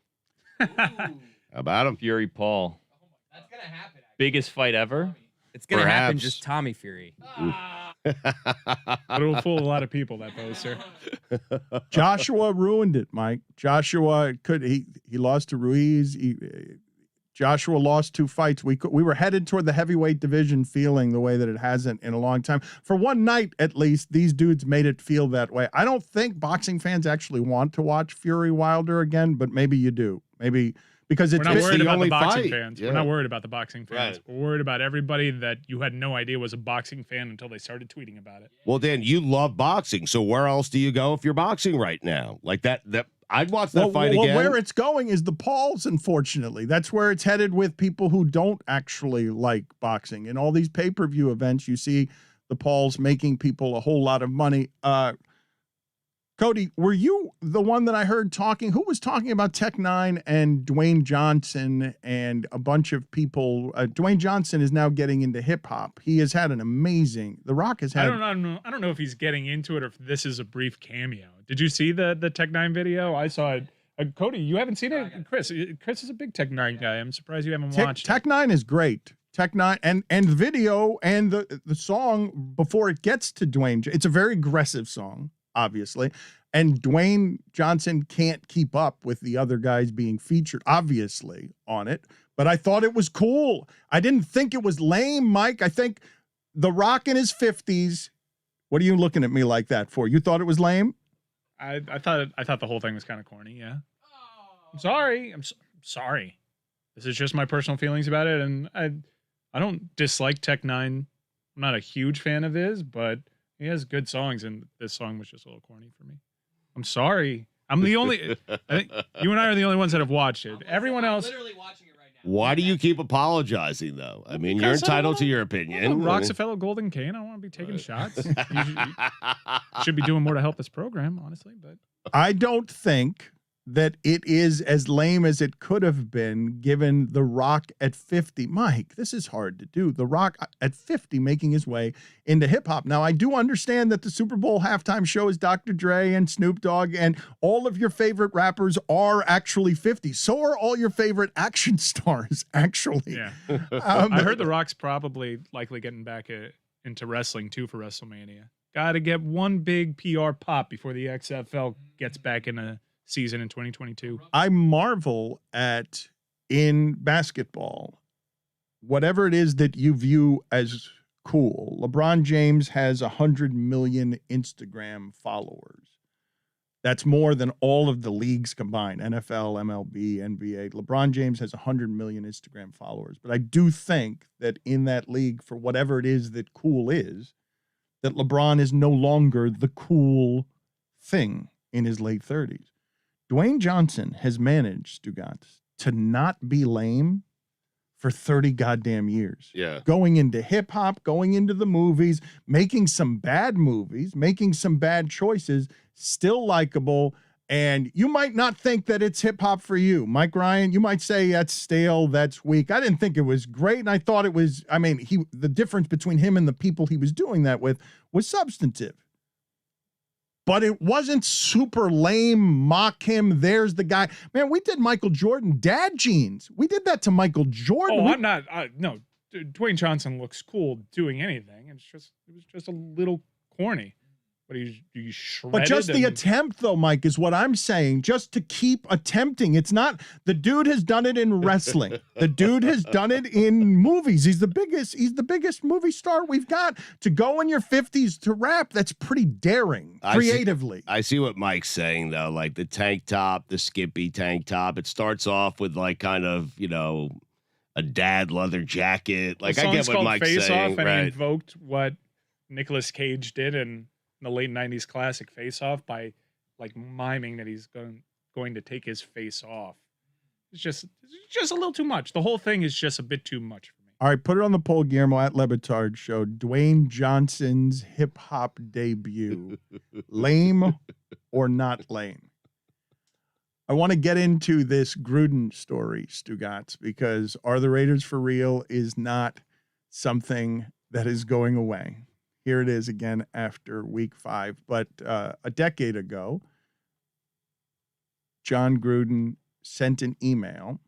Speaker 2: How about him?
Speaker 4: Fury Paul.
Speaker 6: That's gonna happen.
Speaker 4: Biggest fight ever?
Speaker 5: It's gonna happen.
Speaker 2: Perhaps.
Speaker 5: Just Tommy Fury.
Speaker 3: It'll fool a lot of people, that poster.
Speaker 1: Joshua ruined it, Mike. Joshua he lost to Ruiz. Joshua lost 2 fights. We were headed toward the heavyweight division feeling the way that it hasn't in a long time. For one night, at least, these dudes made it feel that way. I don't think boxing fans actually want to watch Fury Wilder again, but maybe you do. Maybe because it's
Speaker 3: We're not worried
Speaker 2: the
Speaker 3: about
Speaker 2: only
Speaker 3: the boxing
Speaker 2: fight.
Speaker 3: fans.
Speaker 2: Yeah.
Speaker 3: We're not worried about the boxing fans.
Speaker 2: Right.
Speaker 3: We're worried about everybody that you had no idea was a boxing fan until they started tweeting about it.
Speaker 2: Well, Dan, you love boxing, so where else do you go if you're boxing right now? Like that I'd watch that fight again.
Speaker 1: Where it's going is the Pauls, unfortunately. That's where it's headed with people who don't actually like boxing. In all these pay-per-view events, you see the Pauls making people a whole lot of money. Cody, were you the one that I heard talking? Who was talking about Tech Nine and Dwayne Johnson and a bunch of people? Dwayne Johnson is now getting into hip hop. He has had an amazing. The Rock has had.
Speaker 3: I don't know if he's getting into it or if this is a brief cameo. Did you see the Tech Nine video? I saw it. Cody, you haven't seen it? Chris is a big Tech Nine guy. I'm surprised you haven't watched
Speaker 1: Tech Nine is great. Tech Nine and the video and the song before it gets to Dwayne. It's a very aggressive song, obviously. And Dwayne Johnson can't keep up with the other guys being featured, obviously, on it. But I thought it was cool. I didn't think it was lame, Mike. I think The Rock in his 50s. What are you looking at me like that for? You thought it was lame?
Speaker 3: I thought the whole thing was kind of corny. Yeah. I'm sorry. I'm sorry. This is just my personal feelings about it, and I don't dislike Tech Nine. I'm not a huge fan of his, but he has good songs, and this song was just a little corny for me. I'm sorry. I'm the only. I think you and I are the only ones that have watched it. Everyone else.
Speaker 6: Literally watching it right now.
Speaker 2: Why do you keep apologizing, though? I mean, you're entitled to your opinion.
Speaker 3: Rock's a fellow Golden Cane. I don't want to be taking shots. You should be doing more to help this program, honestly. But
Speaker 1: I don't think that it is as lame as it could have been given The Rock at 50. Mike, this is hard to do. The Rock at 50 making his way into hip hop. Now, I do understand that the Super Bowl halftime show is Dr. Dre and Snoop Dogg, and all of your favorite rappers are actually 50. So are all your favorite action stars, actually.
Speaker 3: yeah, I heard The Rock's probably likely getting back into wrestling too for WrestleMania. Got to get one big PR pop before the XFL gets back in a season in 2022.
Speaker 1: I marvel at, in basketball, whatever it is that you view as cool. LeBron James has 100 million Instagram followers. That's more than all of the leagues combined, NFL, MLB, NBA. LeBron James has 100 million Instagram followers. But I do think that in that league, for whatever it is that cool is, that LeBron is no longer the cool thing in his late 30s. Dwayne Johnson has managed, Stugotz, to not be lame for 30 goddamn years.
Speaker 2: Yeah.
Speaker 1: Going into hip hop, going into the movies, making some bad movies, making some bad choices, still likable. And you might not think that it's hip hop for you. Mike Ryan, you might say that's stale, that's weak. I didn't think it was great. And I thought it was, I mean, the difference between him and the people he was doing that with was substantive. But it wasn't super lame, mock him, there's the guy. Man, we did Michael Jordan, dad jeans. We did that to Michael Jordan.
Speaker 3: Oh, I'm not. No, Dwayne Johnson looks cool doing anything. It was just a little corny. But he's shredded.
Speaker 1: But just the attempt, though, Mike, is what I'm saying. Just to keep attempting. It's not, the dude has done it in wrestling. The dude has done it in movies. He's the biggest movie star we've got. To go in your 50s to rap, that's pretty daring, creatively.
Speaker 2: I see what Mike's saying, though. Like the tank top, the skimpy tank top. It starts off with like kind of, a dad leather jacket. Like I get what Mike's
Speaker 3: Face
Speaker 2: saying.
Speaker 3: Off, and
Speaker 2: right.
Speaker 3: he invoked what Nicolas Cage did in the late 90s classic Face Off by like miming that he's going to take his face off. It's just a little too much. The whole thing is just a bit too much for me.
Speaker 1: All right, put it on the poll, Guillermo, at Batard show. Dwayne Johnson's hip hop debut. Lame or not lame? I want to get into this Gruden story, Stugotz, because Are the Raiders for Real is not something that is going away. Here it is again after week 5. But a decade ago, John Gruden sent an email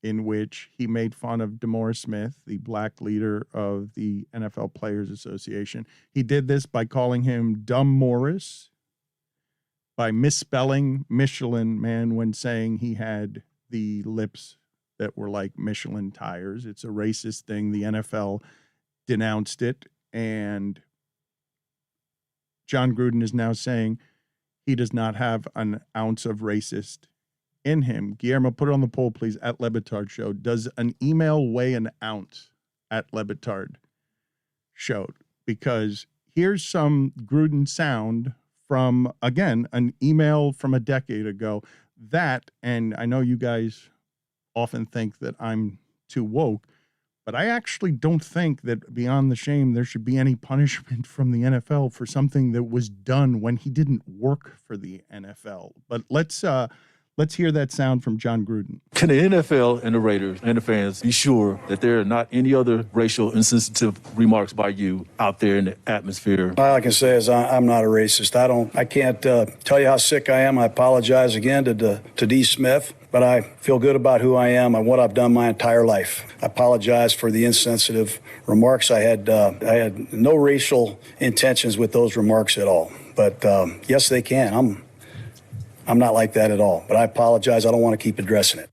Speaker 1: in which he made fun of DeMaurice Smith, the black leader of the NFL Players Association. He did this by calling him Dumb Morris, by misspelling Michelin Man when saying he had the lips that were like Michelin tires. It's a racist thing. The NFL denounced it, and John Gruden is now saying he does not have an ounce of racist in him. Guillermo, put it on the poll, please, at Le Batard Show. Does an email weigh an ounce at Le Batard Show? Because here's some Gruden sound from, again, an email from a decade ago. That, and I know you guys often think that I'm too woke, but I actually don't think that beyond the shame there should be any punishment from the NFL for something that was done when he didn't work for the NFL. But let's hear that sound from John Gruden.
Speaker 7: Can the NFL and the Raiders and the fans be sure that there are not any other racial insensitive remarks by you out there in the atmosphere?
Speaker 8: All I can say is I'm not a racist. I can't tell you how sick I am. I apologize again to D. Smith, but I feel good about who I am and what I've done my entire life. I apologize for the insensitive remarks. I had no racial intentions with those remarks at all. But yes, they can. I'm not like that at all, but I apologize. I don't want to keep addressing it.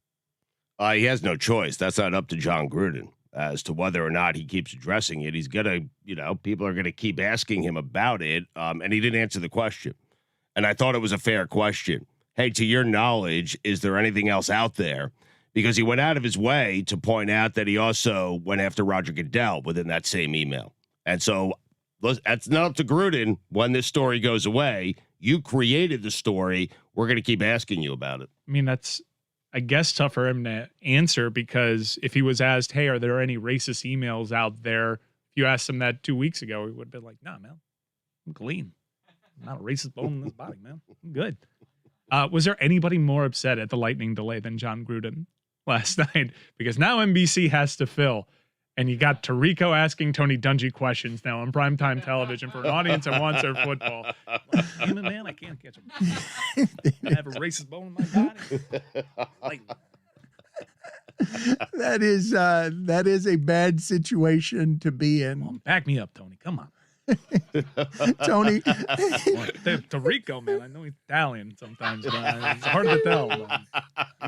Speaker 2: He has no choice. That's not up to John Gruden as to whether or not he keeps addressing it. He's going to, people are going to keep asking him about it, and he didn't answer the question. And I thought it was a fair question. Hey, to your knowledge, is there anything else out there? Because he went out of his way to point out that he also went after Roger Goodell within that same email. And so that's not up to Gruden when this story goes away. You created the story. We're going to keep asking you about it.
Speaker 3: I mean, that's, I guess, tough for him to answer, because if he was asked, hey, are there any racist emails out there? If you asked him that 2 weeks ago, he would have been like, nah, man, I'm clean. I'm not a racist bone in this body, man. I'm good. Was there anybody more upset at the lightning delay than John Gruden last night? Because now NBC has to fill. And you got Tirico asking Tony Dungy questions now on primetime television for an audience that wants their football. Well, damn it, man, I can't catch him. I have a racist bone in my body.
Speaker 1: That is a bad situation to be in.
Speaker 3: Well, back me up, Tony. Come on.
Speaker 1: Tony.
Speaker 3: Tirico, man, I know he's Italian sometimes, but it's hard to tell.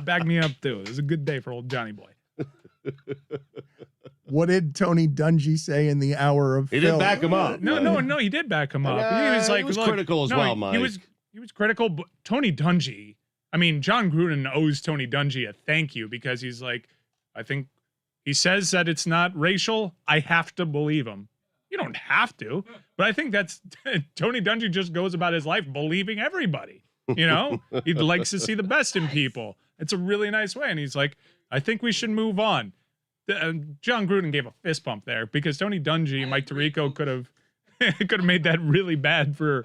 Speaker 3: Back me up, too. It was a good day for old Johnny Boy.
Speaker 1: What did Tony Dungy say in the hour of
Speaker 2: He
Speaker 1: Phil?
Speaker 2: didn't back him up.
Speaker 3: No, he did back him up. He was like,
Speaker 2: he was critical as well, Mike.
Speaker 3: He was critical, but Tony Dungy, I mean, John Gruden owes Tony Dungy a thank you, because he's like, I think he says that it's not racial. I have to believe him. You don't have to, but I think that's Tony Dungy just goes about his life believing everybody. He likes to see the best in people. It's a really nice way. And he's like, I think we should move on. John Gruden gave a fist bump there, because Tony Dungy and Mike Tirico could have made that really bad for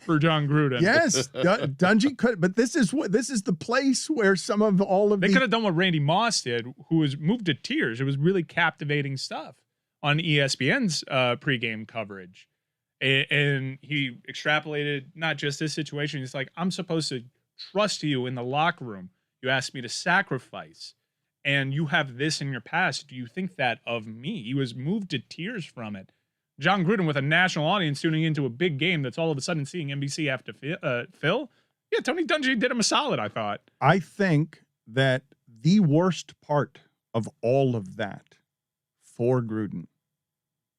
Speaker 3: John Gruden.
Speaker 1: Yes, Dungy could, but this is the place where some of all of
Speaker 3: they could have done what Randy Moss did, who was moved to tears. It was really captivating stuff on ESPN's pregame coverage, and he extrapolated not just this situation. He's like, I'm supposed to trust you in the locker room. You asked me to sacrifice, and you have this in your past. Do you think that of me? He was moved to tears from it. John Gruden, with a national audience tuning into a big game that's all of a sudden seeing NBC have to fill. Yeah, Tony Dungy did him a solid, I thought.
Speaker 1: I think that the worst part of all of that for Gruden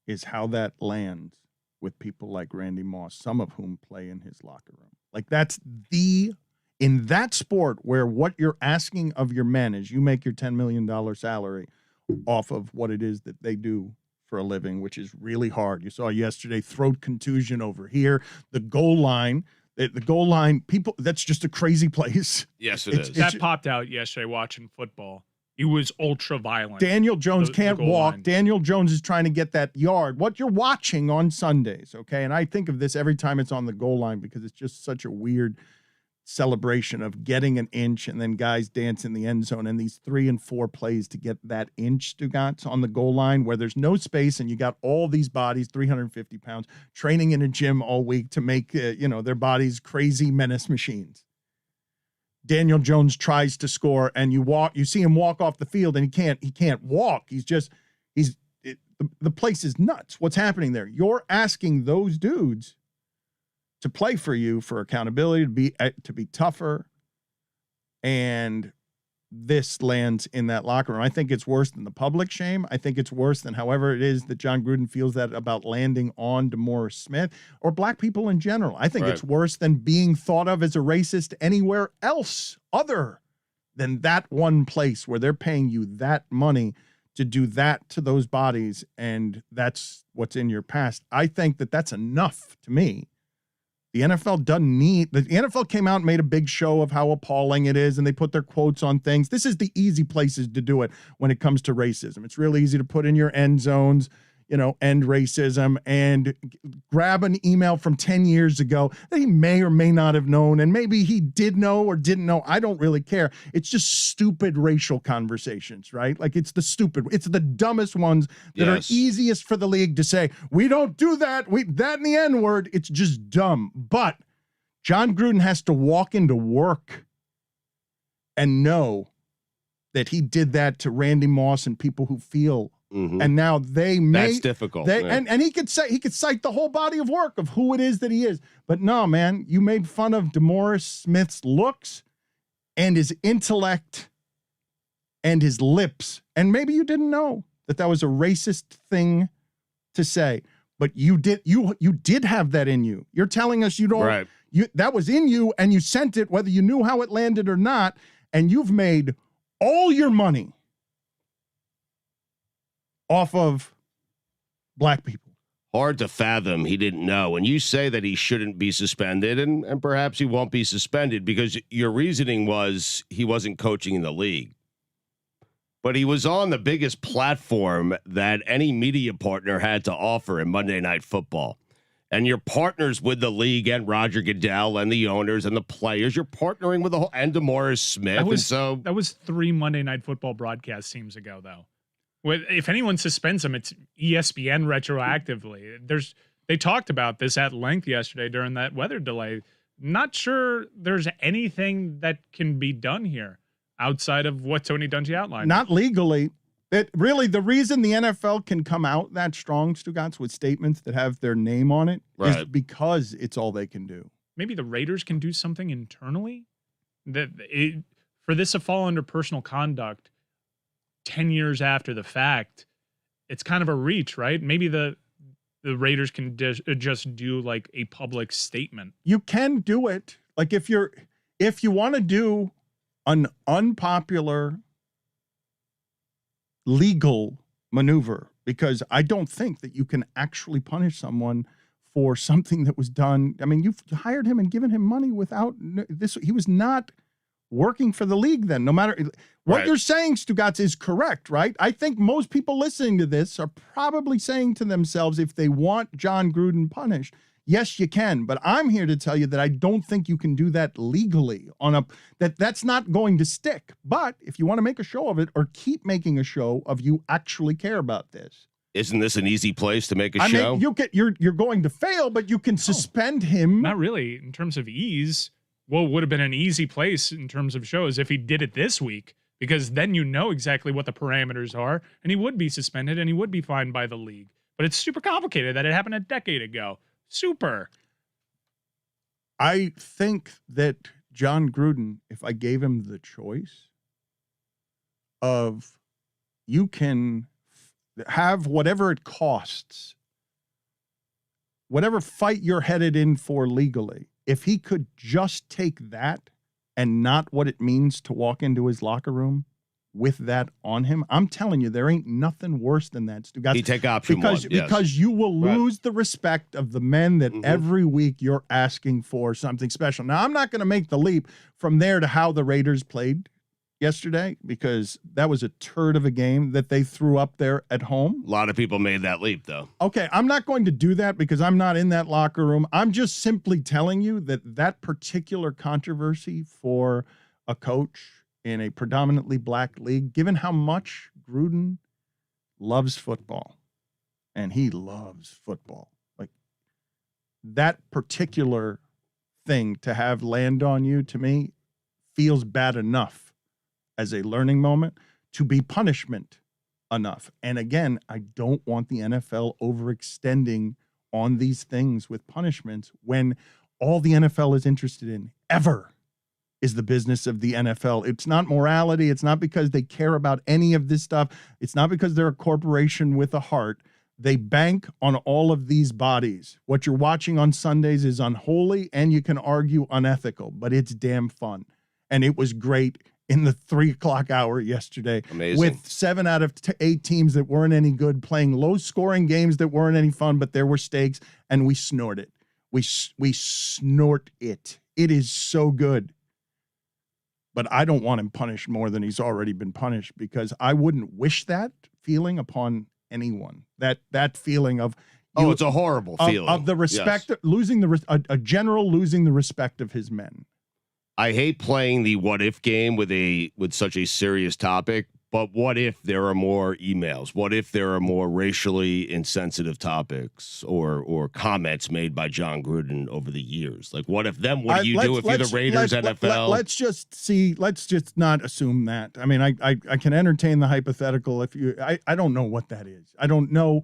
Speaker 1: is how that lands with people like Randy Moss, some of whom play in his locker room. Like, that's in that sport where what you're asking of your men is you make your $10 million salary off of what it is that they do for a living, which is really hard. You saw yesterday, throat contusion over here, the goal line, people, that's just a crazy place.
Speaker 2: Yes, it is.
Speaker 3: That popped out yesterday watching football. He was ultra violent.
Speaker 1: Daniel Jones can't walk.
Speaker 3: Line.
Speaker 1: Daniel Jones is trying to get that yard. What you're watching on Sundays, okay? And I think of this every time it's on the goal line, because it's just such a weird celebration of getting an inch and then guys dance in the end zone and these 3 and 4 plays to get that inch, Stugotz, on the goal line where there's no space and you got all these bodies, 350 pounds, training in a gym all week to make, their bodies crazy menace machines. Daniel Jones tries to score and you see him walk off the field and he can't walk. The place is nuts. What's happening there? You're asking those dudes to play for you for accountability, to be tougher, and this lands in that locker room. I think it's worse than the public shame. I think it's worse than however it is that John Gruden feels that about landing on DeMaurice Smith or black people in general. I think it's worse than being thought of as a racist anywhere else other than that one place where they're paying you that money to do that to those bodies, and that's what's in your past. I think that that's enough to me. The NFL doesn't need, the NFL came out and made a big show of how appalling it is, and they put their quotes on things. This is the easy places to do it when it comes to racism. It's really easy to put in your end zones, end racism, and grab an email from 10 years ago that he may or may not have known, and maybe he did know or didn't know. I don't really care. It's just stupid racial conversations, right? Like it's the dumbest ones that are easiest for the league to say, we don't do that. That and the N-word, it's just dumb. But John Gruden has to walk into work and know that he did that to Randy Moss and people who feel. And now that's difficult. And he could cite the whole body of work of who it is that he is. But no, man, you made fun of DeMaurice Smith's looks and his intellect and his lips. And maybe you didn't know that was a racist thing to say, but you did have that in you. You're telling us you don't, that was in you and you sent it, whether you knew how it landed or not. And you've made all your money off of black people.
Speaker 2: Hard to fathom he didn't know. And you say that he shouldn't be suspended, and perhaps he won't be suspended because your reasoning was he wasn't coaching in the league. But he was on the biggest platform that any media partner had to offer in Monday Night Football. And you're partners with the league and Roger Goodell and the owners and the players. You're partnering with the whole, and DeMaurice Smith.
Speaker 3: That was 3 Monday Night Football broadcast teams ago, though. If anyone suspends him, it's ESPN retroactively. They talked about this at length yesterday during that weather delay. Not sure there's anything that can be done here outside of what Tony Dungy outlined.
Speaker 1: Not legally. Really, the reason the NFL can come out that strong, Stugotz, with statements that have their name on it is because it's all they can do.
Speaker 3: Maybe the Raiders can do something internally for this to fall under personal conduct 10 years after the fact. It's kind of a reach, right? Maybe the Raiders can just do like a public statement.
Speaker 1: You can do it. Like if you want to do an unpopular legal maneuver, because I don't think that you can actually punish someone for something that was done. I mean, you've hired him and given him money without this. He was not working for the league then, no matter what you're saying, Stugotz, is correct, right? I think most people listening to this are probably saying to themselves, if they want John Gruden punished, yes, you can. But I'm here to tell you that I don't think you can do that legally that's not going to stick. But if you want to make a show of it or keep making a show of you actually care about this.
Speaker 2: Isn't this an easy place to make a show?
Speaker 1: You're going to fail, but you can suspend him.
Speaker 3: Not really in terms of ease. What would have been an easy place in terms of shows if he did it this week, because then you know exactly what the parameters are, and he would be suspended and he would be fined by the league. But it's super complicated that it happened a decade ago. Super.
Speaker 1: I think that John Gruden, if I gave him the choice of you can have whatever it costs, whatever fight you're headed in for legally, if he could just take that and not what it means to walk into his locker room with that on him, I'm telling you, there ain't nothing worse than that, Stugotz.
Speaker 2: He take option
Speaker 1: because you will lose the respect of the men that every week you're asking for something special. Now, I'm not going to make the leap from there to how the Raiders played yesterday because that was a turd of a game that they threw up there at home.
Speaker 2: A lot of people made that leap, though.
Speaker 1: Okay, I'm not going to do that because I'm not in that locker room. I'm just simply telling you that that particular controversy for a coach in a predominantly black league, given how much Gruden loves football, and he loves football, like that particular thing to have land on you, to me, feels bad enough as a learning moment to be punishment enough. And again, I don't want the NFL overextending on these things with punishments when all the NFL is interested in ever is the business of the NFL. It's not morality. It's not because they care about any of this stuff. It's not because they're a corporation with a heart. They bank on all of these bodies. What you're watching on Sundays is unholy and you can argue unethical, but it's damn fun. And it was great in the 3:00 hour yesterday.
Speaker 2: Amazing.
Speaker 1: With 7 out of 8 teams that weren't any good, playing low-scoring games that weren't any fun, but there were stakes, and we snort it. We snort it. It is so good. But I don't want him punished more than he's already been punished because I wouldn't wish that feeling upon anyone. That feeling of
Speaker 2: It's a horrible feeling
Speaker 1: of the respect,
Speaker 2: Yes.
Speaker 1: losing a general losing the respect of his men.
Speaker 2: I hate playing the what if game with such a serious topic, but what if there are more emails? What if there are more racially insensitive topics or comments made by John Gruden over the years? Like, what if them? What do you do if you're the Raiders, NFL?
Speaker 1: Let's just not assume that. I mean, I can entertain the hypothetical if you. I don't know what that is. I don't know.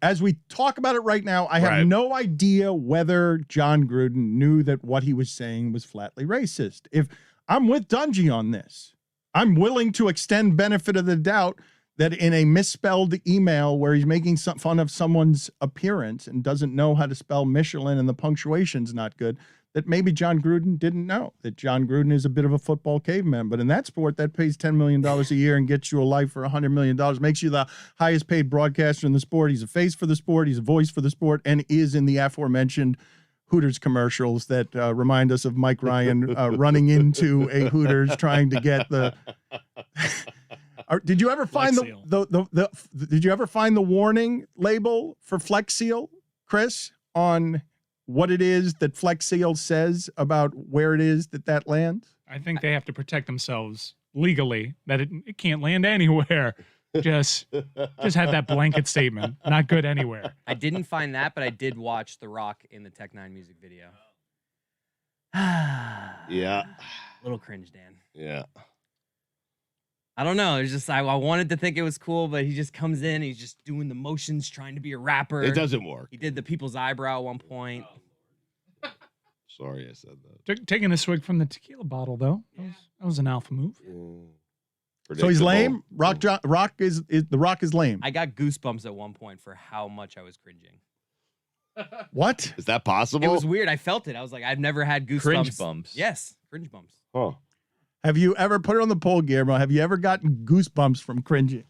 Speaker 1: As we talk about it right now, I have no idea whether John Gruden knew that what he was saying was flatly racist. If I'm with Dungy on this, I'm willing to extend benefit of the doubt that in a misspelled email where he's making some fun of someone's appearance and doesn't know how to spell Michelin and the punctuation's not good, that maybe John Gruden didn't know that John Gruden is a bit of a football caveman. But in that sport, that pays $10 million a year and gets you a life for $100 million, makes you the highest paid broadcaster in the sport. He's a face for the sport. He's a voice for the sport and is in the aforementioned Hooters commercials that remind us of Mike Ryan running into a Hooters trying to get the. Did you ever find Did you ever find the warning label for Flex Seal, Chris, on what it is that Flex Seal says about where it is that lands?
Speaker 3: I think they have to protect themselves legally that it can't land anywhere. Just have that blanket statement. Not good anywhere.
Speaker 5: I didn't find that, but I did watch The Rock in the Tech 9 music video.
Speaker 2: Yeah.
Speaker 5: Little cringe, Dan.
Speaker 2: Yeah.
Speaker 5: I don't know. It's just I wanted to think it was cool, but he just comes in, he's just doing the motions, trying to be a rapper.
Speaker 2: It doesn't work.
Speaker 5: He did the people's eyebrow at one point.
Speaker 2: Sorry I said that.
Speaker 3: Taking a swig from the tequila bottle, though. That was an alpha move.
Speaker 1: So he's lame. The Rock is lame.
Speaker 5: I got goosebumps at one point for how much I was cringing.
Speaker 1: What?
Speaker 2: Is that possible?
Speaker 5: It was weird. I felt it. I was like, I've never had goosebumps.
Speaker 4: Cringe bumps.
Speaker 5: Yes, cringe bumps.
Speaker 2: Huh.
Speaker 1: Have you ever put it on the poll, Guillermo? Have you ever gotten goosebumps from cringing?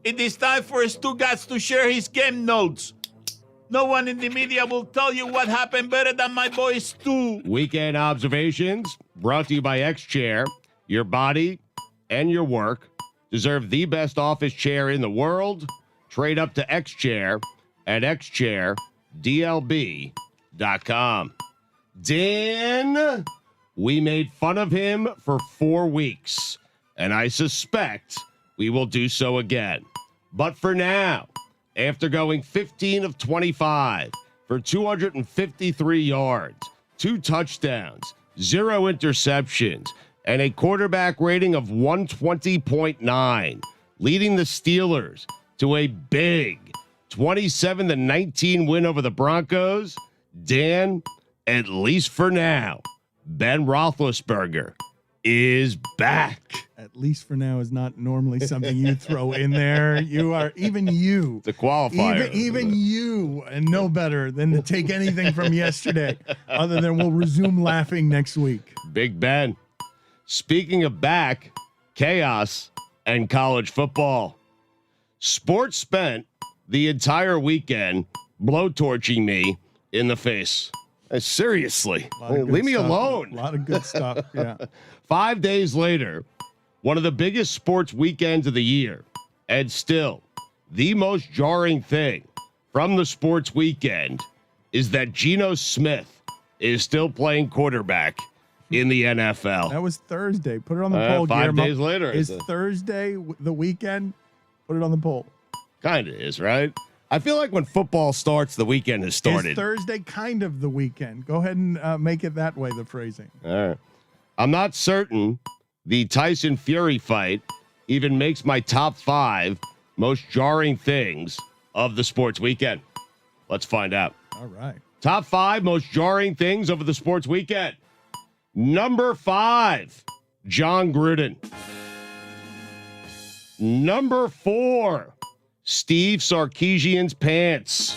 Speaker 9: It is time for Stugotz to share his game notes. No one in the media will tell you what happened better than my boy Stu.
Speaker 2: Weekend observations brought to you by X-Chair. Your body and your work deserve the best office chair in the world. Trade up to X-Chair at xchairdlb.com. Dan, we made fun of him for 4 weeks, and I suspect we will do so again. But for now, after going 15 of 25 for 253 yards, 2 touchdowns, 0 interceptions, and a quarterback rating of 120.9, leading the Steelers to a big 27-19 win over the Broncos, Dan, at least for now, Ben Roethlisberger is back.
Speaker 1: At least for now is not normally something you throw in there. You are, even you.
Speaker 2: The qualifier.
Speaker 1: Even you and know better than to take anything from yesterday other than we'll resume laughing next week.
Speaker 2: Big Ben. Speaking of back, chaos, and college football. Sports spent the entire weekend blowtorching me in the face. Seriously, leave me alone.
Speaker 1: A lot of good stuff, yeah.
Speaker 2: 5 days later, one of the biggest sports weekends of the year, and still the most jarring thing from the sports weekend is that Geno Smith is still playing quarterback in the NFL.
Speaker 1: That was Thursday. Put it on the poll,
Speaker 2: 5
Speaker 1: Guillermo.
Speaker 2: days later.
Speaker 1: Is Thursday the weekend? Put it on the poll.
Speaker 2: Kind of is, right? I feel like when football starts, the weekend has started.
Speaker 1: Is Thursday kind of the weekend? Go ahead and make it that way, the phrasing.
Speaker 2: All right. I'm not certain the Tyson Fury fight even makes my top 5 most jarring things of the sports weekend. Let's find out.
Speaker 1: All right.
Speaker 2: Top 5 most jarring things over the sports weekend. Number 5, John Gruden. Number 4, Steve Sarkisian's pants.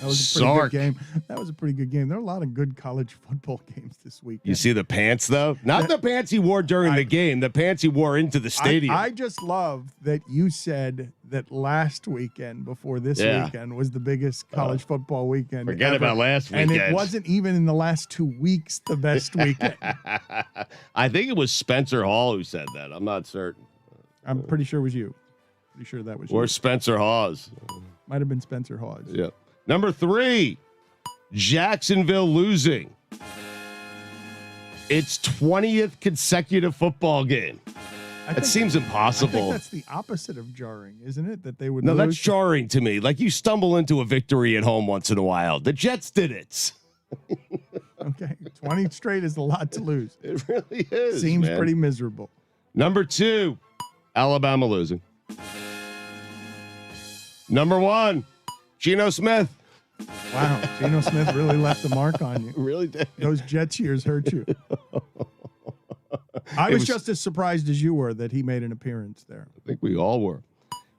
Speaker 1: That was a pretty good game. That was a pretty good game. There are a lot of good college football games this weekend.
Speaker 2: You see the pants, though? Not the pants he wore during the game, the pants he wore into the stadium.
Speaker 1: I just love that you said that last weekend before this weekend was the biggest college football weekend.
Speaker 2: Forget about last weekend.
Speaker 1: And it wasn't even in the last 2 weeks the best weekend.
Speaker 2: I think it was Spencer Hall who said that. I'm not certain.
Speaker 1: I'm pretty sure it was you. Pretty sure that was you.
Speaker 2: Or Spencer Hawes.
Speaker 1: Might have been Spencer Hawes.
Speaker 2: Yeah. Number 3, Jacksonville losing its 20th consecutive football game. That seems impossible.
Speaker 1: I think that's the opposite of jarring, isn't it? That they would
Speaker 2: No,
Speaker 1: lose.
Speaker 2: that's jarring to me. Like you stumble into a victory at home once in a while. The Jets did it.
Speaker 1: Okay. 20 straight is a lot to lose.
Speaker 2: It really is.
Speaker 1: Seems
Speaker 2: man.
Speaker 1: pretty miserable.
Speaker 2: Number 2, Alabama losing. Number 1, Geno Smith.
Speaker 1: Wow. Geno Smith really left the mark on you.
Speaker 2: Really did.
Speaker 1: Those Jets years hurt you. I was just as surprised as you were that he made an appearance there.
Speaker 2: I think we all were.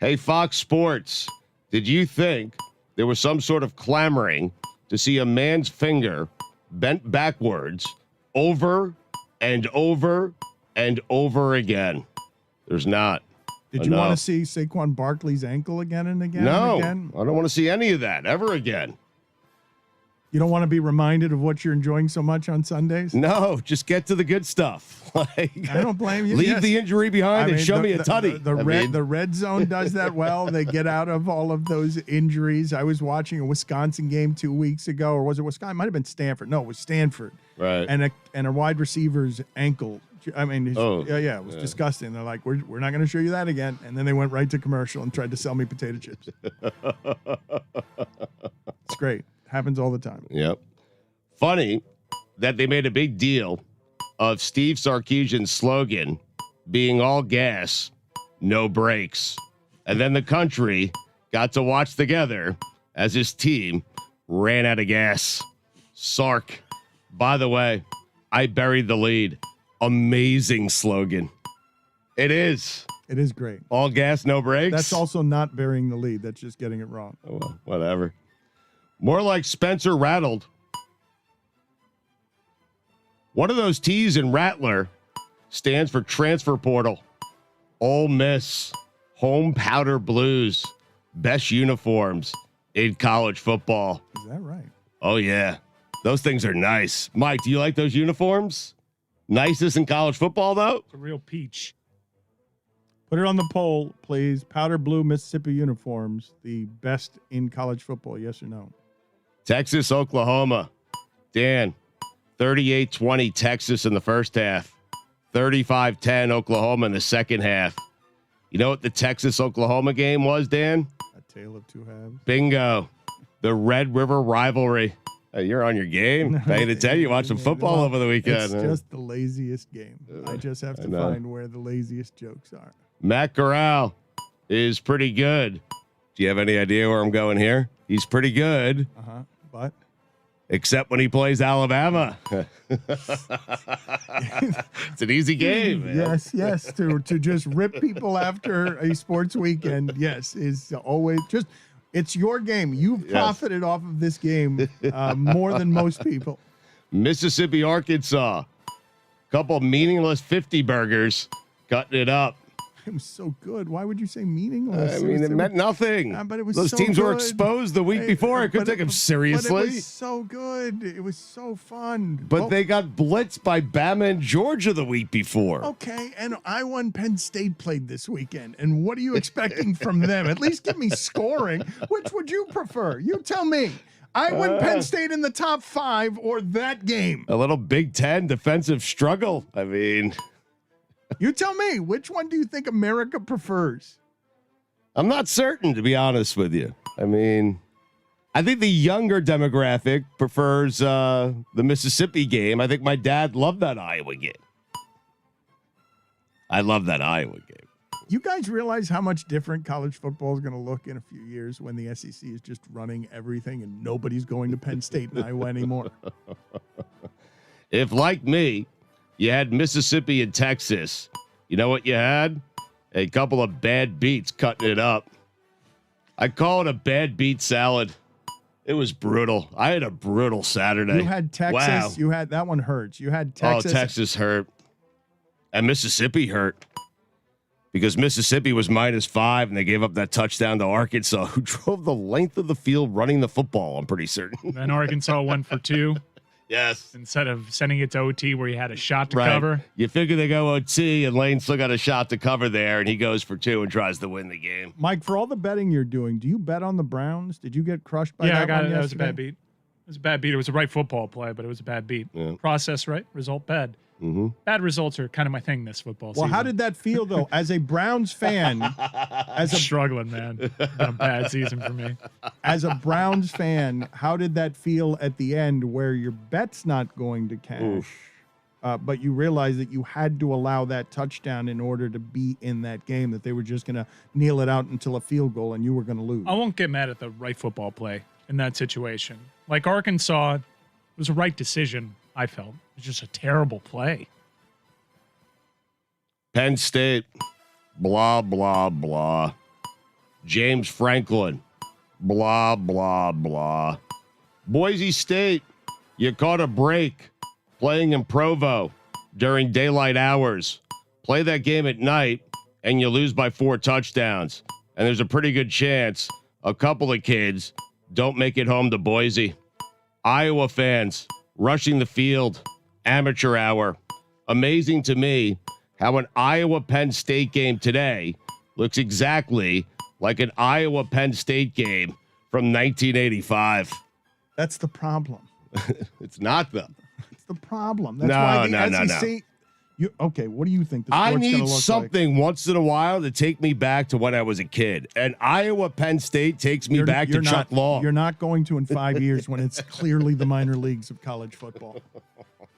Speaker 2: Hey, Fox Sports, did you think there was some sort of clamoring to see a man's finger bent backwards over and over and over again? There's not.
Speaker 1: Did you want to see Saquon Barkley's ankle again and again?
Speaker 2: No,
Speaker 1: and again?
Speaker 2: I don't want to see any of that ever again.
Speaker 1: You don't want to be reminded of what you're enjoying so much on Sundays?
Speaker 2: No, just get to the good stuff. Like,
Speaker 1: I don't blame you.
Speaker 2: Leave
Speaker 1: Yes.
Speaker 2: the injury behind and show me a tutty.
Speaker 1: The red zone does that well. They get out of all of those injuries. I was watching a Wisconsin game 2 weeks ago, or was it Wisconsin? It might have been Stanford. No, it was Stanford.
Speaker 2: Right.
Speaker 1: And a wide receiver's ankle. I mean, it was
Speaker 2: yeah.
Speaker 1: disgusting. They're like, we're not going to show you that again. And then they went right to commercial and tried to sell me potato chips. It's great. Happens all the time.
Speaker 2: Yep. Funny that they made a big deal of Steve Sarkisian's slogan being all gas, no brakes. And then the country got to watch together as his team ran out of gas. Sark. By the way, I buried the lead. Amazing slogan. It is.
Speaker 1: It is great.
Speaker 2: All gas, no brakes.
Speaker 1: That's also not burying the lead. That's just getting it wrong.
Speaker 2: Oh, well, whatever. More like Spencer rattled. One of those T's in Rattler stands for transfer portal. Ole Miss Home powder blues, best uniforms in college football.
Speaker 1: Is that right?
Speaker 2: Oh, yeah. Those things are nice. Mike, do you like those uniforms? Nicest in college football, though?
Speaker 3: It's a real peach.
Speaker 1: Put it on the poll, please. Powder blue Mississippi uniforms, the best in college football, yes or no?
Speaker 2: Texas, Oklahoma. Dan, 38-20 Texas in the first half. 35-10 Oklahoma in the second half. You know what the Texas-Oklahoma game was, Dan?
Speaker 1: A tale of two halves.
Speaker 2: Bingo. The Red River rivalry. Hey, you're on your game. Paying attention. You watch some football over the weekend.
Speaker 1: It's just the laziest game. I just have to find where the laziest jokes are.
Speaker 2: Matt Corral is pretty good. Do you have any idea where I'm going here? He's pretty good.
Speaker 1: But?
Speaker 2: Except when he plays Alabama. It's an easy game, man.
Speaker 1: Yes. To just rip people after a sports weekend, yes, is always just, it's your game. You've profited off of this game more than most people.
Speaker 2: Mississippi, Arkansas. Couple meaningless 50 burgers. Cutting it up.
Speaker 1: It was so good. Why would you say meaningless?
Speaker 2: I mean, it meant nothing.
Speaker 1: But it was
Speaker 2: Those
Speaker 1: so
Speaker 2: teams were
Speaker 1: good.
Speaker 2: exposed the week before. I couldn't take them seriously.
Speaker 1: But it was so good. It was so fun.
Speaker 2: But they got blitzed by Bama and Georgia the week before.
Speaker 1: Okay, and Iowa and Penn State played this weekend. And what are you expecting from them? At least give me scoring. Which would you prefer? You tell me. Iowa and Penn State in the top 5 or that game?
Speaker 2: A little Big Ten defensive struggle. I mean...
Speaker 1: You tell me, which one do you think America prefers?
Speaker 2: I'm not certain, to be honest with you. I mean, I think the younger demographic prefers the Mississippi game. I think my dad loved that Iowa game. I love that Iowa game.
Speaker 1: You guys realize how much different college football is going to look in a few years when the SEC is just running everything and nobody's going to Penn State and Iowa anymore?
Speaker 2: If, like me, you had Mississippi and Texas, you know what you had? A couple of bad beats cutting it up. I call it a bad beat salad. It was brutal. I had a brutal Saturday.
Speaker 1: You had Texas.
Speaker 2: Wow.
Speaker 1: You had that one hurts. You had Texas.
Speaker 2: Oh, Texas hurt. And Mississippi hurt. Because Mississippi was -5 and they gave up that touchdown to Arkansas, who drove the length of the field running the football, I'm pretty certain.
Speaker 3: Then Arkansas went for 2.
Speaker 2: Yes.
Speaker 3: Instead of sending it to OT where he had a shot to cover.
Speaker 2: You figure they go OT and Lane still got a shot to cover there, and he goes for 2 and tries to win the game.
Speaker 1: Mike, for all the betting you're doing, do you bet on the Browns? Did you get crushed by that?
Speaker 3: Yeah, I got
Speaker 1: one
Speaker 3: it. That was a
Speaker 1: yesterday?
Speaker 3: bad beat. It was a bad beat. It was a right football play, but it was a bad beat.
Speaker 2: Yeah.
Speaker 3: Process right, result bad.
Speaker 2: Mm-hmm.
Speaker 3: Bad results are kind of my thing this football season.
Speaker 1: Well, how did that feel, though, as a Browns fan?
Speaker 3: Struggling, man. Been a bad season for me.
Speaker 1: As a Browns fan, how did that feel at the end where your bet's not going to cash, but you realize that you had to allow that touchdown in order to be in that game, that they were just going to kneel it out until a field goal and you were going to lose?
Speaker 3: I won't get mad at the right football play in that situation. Like Arkansas, it was a right decision, I felt. It was just a terrible play.
Speaker 2: Penn State, blah, blah, blah. James Franklin, blah, blah, blah. Boise State, you caught a break playing in Provo during daylight hours. Play that game at night, and you lose by 4 touchdowns. And there's a pretty good chance a couple of kids don't make it home to Boise. Iowa fans rushing the field, amateur hour. Amazing to me how an Iowa-Penn State game today looks exactly like an Iowa-Penn State game from 1985.
Speaker 1: That's the problem.
Speaker 2: It's not, though.
Speaker 1: It's the problem. That's why the SEC.
Speaker 2: No.
Speaker 1: Okay, what do you think the
Speaker 2: I
Speaker 1: sport's gonna
Speaker 2: need
Speaker 1: look
Speaker 2: something once in a while to take me back to when I was a kid. And Iowa-Penn State takes me back to Chuck Long.
Speaker 1: You're not going to in 5 years when it's clearly the minor leagues of college football.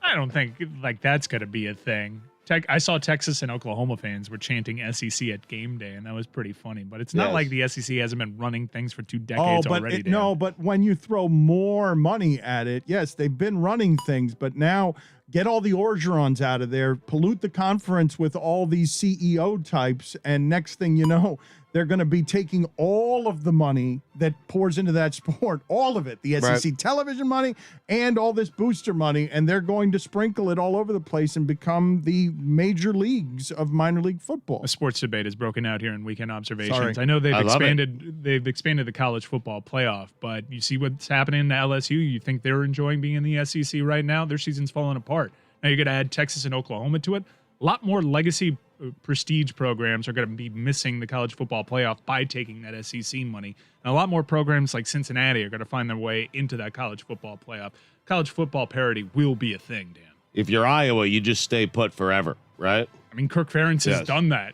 Speaker 3: I don't think like that's going to be a thing. I saw Texas and Oklahoma fans were chanting SEC at game day, and that was pretty funny. But it's not like the SEC hasn't been running things for 2 decades already.
Speaker 1: But when you throw more money at it, yes, they've been running things, but now get all the Orgerons out of there, pollute the conference with all these CEO types, and next thing you know, they're going to be taking all of the money that pours into that sport, all of it, the SEC television money and all this booster money, and they're going to sprinkle it all over the place and become the major leagues of minor league football.
Speaker 3: A sports debate is broken out here in Weekend Observations.
Speaker 1: Sorry.
Speaker 3: I know they've expanded the college football playoff, but you see what's happening to LSU. You think they're enjoying being in the SEC right now? Their season's falling apart. Now you're going to add Texas and Oklahoma to it. A lot more legacy prestige programs are going to be missing the college football playoff by taking that SEC money. And a lot more programs like Cincinnati are going to find their way into that college football playoff. College football parity will be a thing, Dan.
Speaker 2: If you're Iowa, you just stay put forever, right?
Speaker 3: I mean, Kirk Ferentz has done that.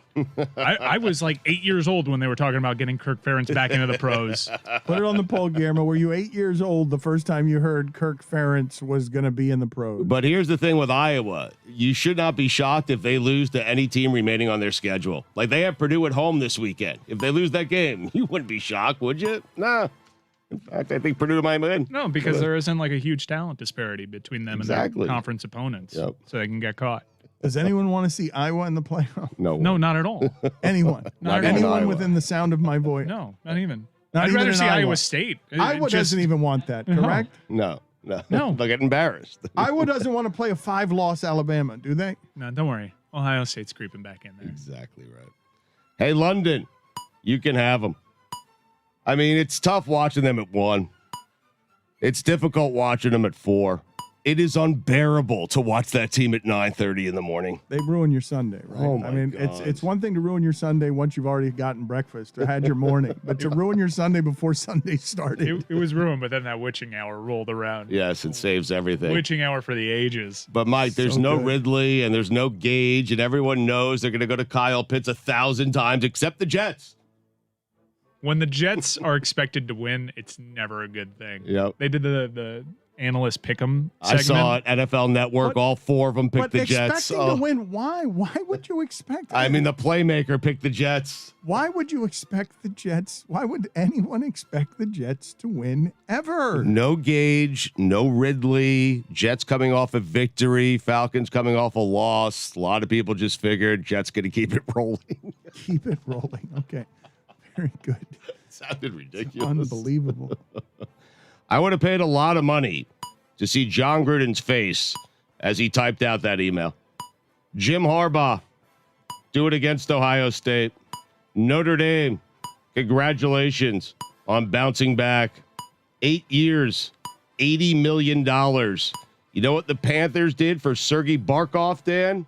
Speaker 3: I was like 8 years old when they were talking about getting Kirk Ferentz back into the pros.
Speaker 1: Put it on the poll, Guillermo. Were you 8 years old the first time you heard Kirk Ferentz was going to be in the pros?
Speaker 2: But here's the thing with Iowa. You should not be shocked if they lose to any team remaining on their schedule. Like, they have Purdue at home this weekend. If they lose that game, you wouldn't be shocked, would you? Nah. In fact, I think Purdue might win.
Speaker 3: No, because there isn't like a huge talent disparity between them and their conference opponents.
Speaker 2: Yep.
Speaker 3: So they can get caught.
Speaker 1: Does anyone want to see Iowa in the playoff?
Speaker 2: No,
Speaker 3: not at all.
Speaker 1: Anyone?
Speaker 3: Not
Speaker 1: anyone within the sound of my voice?
Speaker 3: No, not even.
Speaker 1: Not
Speaker 3: I'd
Speaker 1: even
Speaker 3: rather
Speaker 1: in
Speaker 3: see
Speaker 1: Iowa.
Speaker 3: Iowa State.
Speaker 1: Iowa doesn't even want that, correct?
Speaker 2: No.
Speaker 3: No.
Speaker 2: They'll get embarrassed.
Speaker 1: Iowa doesn't want to play a 5-loss Alabama, do they?
Speaker 3: No, don't worry. Ohio State's creeping back in there.
Speaker 2: Exactly right. Hey, London, you can have them. I mean, it's tough watching them at 1. It's difficult watching them at 4. It is unbearable to watch that team at 9:30 in the morning.
Speaker 1: They ruin your Sunday, right?
Speaker 2: Oh my
Speaker 1: I mean,
Speaker 2: God.
Speaker 1: it's one thing to ruin your Sunday once you've already gotten breakfast or had your morning, but to ruin your Sunday before Sunday started.
Speaker 3: It was ruined, but then that witching hour rolled around.
Speaker 2: Yes, it saves everything.
Speaker 3: Witching hour for the ages.
Speaker 2: But Mike, there's
Speaker 1: So
Speaker 2: no
Speaker 1: good.
Speaker 2: Ridley and there's no Gage, and everyone knows they're going to go to Kyle Pitts 1,000 times, except the Jets.
Speaker 3: When the Jets are expected to win, it's never a good thing.
Speaker 2: Yep.
Speaker 3: They did the analyst pick'em
Speaker 2: I
Speaker 3: segment.
Speaker 2: saw it. NFL Network.
Speaker 1: But-
Speaker 2: all 4 of them picked the Jets.
Speaker 1: expecting to win, why? Why would you expect that?
Speaker 2: I mean, the playmaker picked the Jets.
Speaker 1: Why would you expect the Jets? Why would anyone expect the Jets to win ever?
Speaker 2: No Gage, no Ridley. Jets coming off a victory. Falcons coming off a loss. A lot of people just figured Jets going to keep it rolling.
Speaker 1: Keep it rolling. Okay. Very good.
Speaker 2: Sounded ridiculous.
Speaker 1: Unbelievable.
Speaker 2: I would have paid a lot of money to see John Gruden's face as he typed out that email. Jim Harbaugh, do it against Ohio State. Notre Dame, congratulations on bouncing back. 8 years, $80 million. You know what the Panthers did for Sergei Barkov, Dan?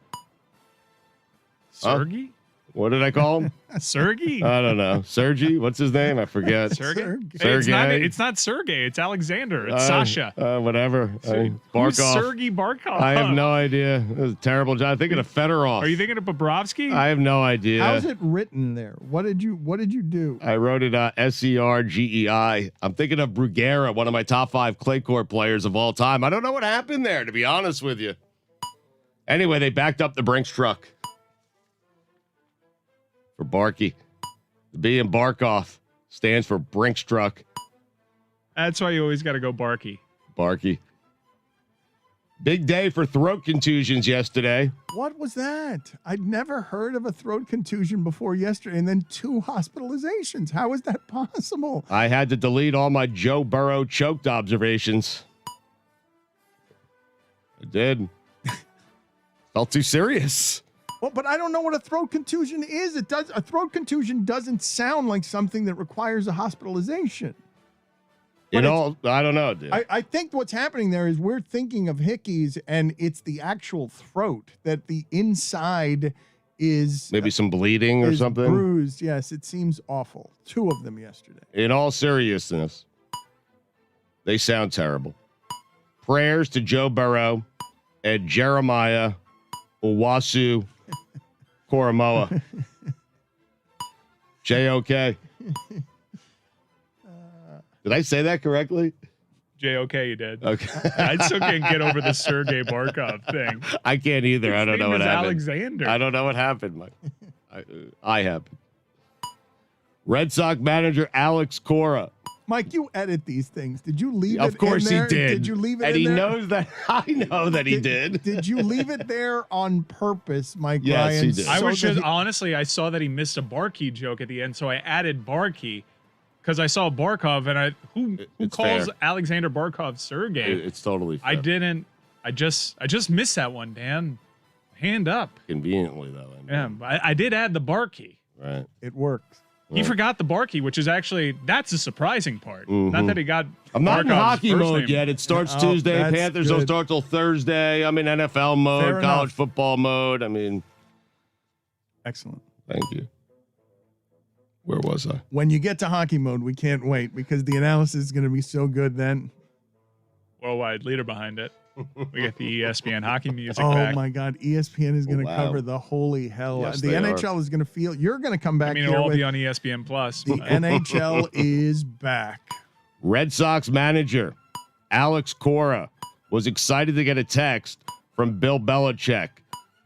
Speaker 3: Sergey?
Speaker 2: What did I call him?
Speaker 3: Sergey?
Speaker 2: I don't know. Sergey? What's his name? I forget.
Speaker 3: Sergey?
Speaker 2: Sergey?
Speaker 3: It's not Sergey. It's Alexander. It's Sasha.
Speaker 2: Whatever.
Speaker 3: Who's
Speaker 2: Barkov.
Speaker 3: Sergey Barkov?
Speaker 2: I have no idea. It was a terrible job. I'm thinking of Fedorov.
Speaker 3: Are you thinking of Bobrovsky?
Speaker 2: I have no idea.
Speaker 1: How's it written there? What did you do?
Speaker 2: I wrote it Sergei. I'm thinking of Bruguera, one of my top 5 clay court players of all time. I don't know what happened there, to be honest with you. Anyway, they backed up the Brinks truck for Barkey. The B in Barkov stands for Brinks truck.
Speaker 3: That's why you always got to go Barkey.
Speaker 2: Barkey. Big day for throat contusions yesterday.
Speaker 1: What was that? I'd never heard of a throat contusion before yesterday, and then 2 hospitalizations. How is that possible?
Speaker 2: I had to delete all my Joe Burrow choked observations. I did. Felt too serious.
Speaker 1: Well, but I don't know what a throat contusion is. A throat contusion doesn't sound like something that requires a hospitalization.
Speaker 2: I don't know, dude.
Speaker 1: I think what's happening there is we're thinking of hickeys, and it's the actual throat that the inside is
Speaker 2: Maybe some bleeding or
Speaker 1: is
Speaker 2: something.
Speaker 1: bruised. Yes, it seems awful. 2 of them yesterday.
Speaker 2: In all seriousness, they sound terrible. Prayers to Joe Burrow and Jeremiah Owasu Koromoa. J-O-K. Did I say that correctly?
Speaker 3: JOK, you did.
Speaker 2: Okay.
Speaker 3: I still can't get over the Sergey Barkov thing.
Speaker 2: I can't either. I don't know what happened.
Speaker 3: Alexander.
Speaker 2: I don't know what happened, Mike. I happened. Red Sox manager Alex Cora
Speaker 1: Mike, you edit these things. Did you leave it
Speaker 2: Of course
Speaker 1: in there?
Speaker 2: he did.
Speaker 1: Did you leave it
Speaker 2: and
Speaker 1: in
Speaker 2: he
Speaker 1: there?
Speaker 2: knows that. I know that he did.
Speaker 1: Did you leave it there on purpose, Mike
Speaker 2: Yes,
Speaker 1: Ryan?
Speaker 2: he did.
Speaker 3: I
Speaker 1: so
Speaker 3: was
Speaker 1: that
Speaker 3: just
Speaker 1: he-
Speaker 3: honestly, I saw that he missed a Barkey joke at the end, so I added Barkey because I saw Barkov, and who
Speaker 2: It's
Speaker 3: calls
Speaker 2: fair.
Speaker 3: Alexander Barkov Sergey?
Speaker 2: It's totally fair.
Speaker 3: I didn't. I just missed that one, Dan. Hand up.
Speaker 2: Conveniently, though.
Speaker 3: Yeah, I did add the Barkey.
Speaker 2: Right.
Speaker 1: It works.
Speaker 3: He forgot the Barkey, which is actually that's the surprising part. Not that he got.
Speaker 2: I'm not in
Speaker 3: Barkov's
Speaker 2: hockey
Speaker 3: first
Speaker 2: mode
Speaker 3: name.
Speaker 2: yet. It starts
Speaker 1: Oh,
Speaker 2: Tuesday.
Speaker 1: that's
Speaker 2: Panthers don't
Speaker 1: good.
Speaker 2: start till Thursday. I'm in NFL mode,
Speaker 1: Fair
Speaker 2: college
Speaker 1: enough.
Speaker 2: football mode. I mean,
Speaker 1: Excellent.
Speaker 2: thank you. Where was I?
Speaker 1: When you get to hockey mode, we can't wait because the analysis is going to be so good then.
Speaker 3: Worldwide leader behind it. We get the ESPN hockey music
Speaker 1: Oh
Speaker 3: back.
Speaker 1: my God, ESPN is going to
Speaker 2: wow.
Speaker 1: cover the holy hell.
Speaker 2: Yes,
Speaker 1: the
Speaker 2: they
Speaker 1: NHL is going to feel. You're going to come back
Speaker 3: I mean,
Speaker 1: here
Speaker 3: it'll all
Speaker 1: with
Speaker 3: be on ESPN Plus.
Speaker 1: the NHL is back.
Speaker 2: Red Sox manager Alex Cora was excited to get a text from Bill Belichick.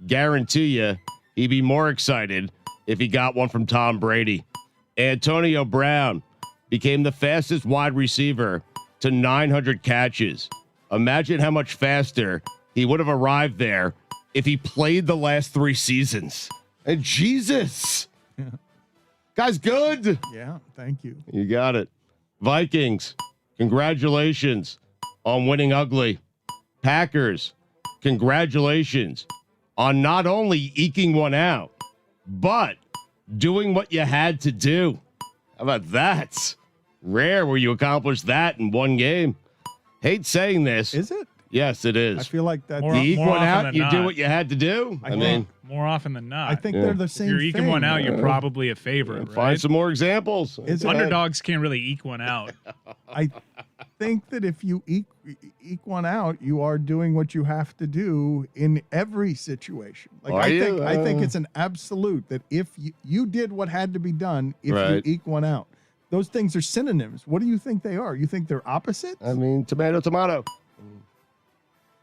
Speaker 2: Guarantee you he'd be more excited if he got one from Tom Brady. Antonio Brown became the fastest wide receiver to 900 catches. Imagine how much faster he would have arrived there if he played the last 3 seasons. And Jesus, guy's good.
Speaker 1: Yeah, thank you.
Speaker 2: You got it. Vikings, congratulations on winning ugly. Packers, congratulations on not only eking one out, but doing what you had to do. How about that? Rare where you accomplish that in one game. Hate saying this.
Speaker 1: Is it?
Speaker 2: Yes, it
Speaker 1: I
Speaker 2: is.
Speaker 1: feel like that's.
Speaker 3: More-
Speaker 2: You eke one
Speaker 3: often
Speaker 2: out,
Speaker 3: than
Speaker 2: you do
Speaker 3: not.
Speaker 2: what you had to do. I mean,
Speaker 1: think-
Speaker 3: More often than not.
Speaker 1: I think
Speaker 2: Yeah.
Speaker 1: they're the
Speaker 3: if
Speaker 1: same.
Speaker 3: you're eking
Speaker 1: thing.
Speaker 3: one out, you're probably a favorite,
Speaker 2: find
Speaker 3: right?
Speaker 2: some more examples.
Speaker 1: Is it-
Speaker 3: Underdogs can't really eke one out.
Speaker 1: I think that if you eke one out, you are doing what you have to do in every situation. Like
Speaker 2: Are you?
Speaker 1: I think it's an absolute that if you did what had to be done, if
Speaker 2: Right.
Speaker 1: you eke one out, those things are synonyms. What do you think they are? You think they're opposites?
Speaker 2: I mean, tomato, tomato.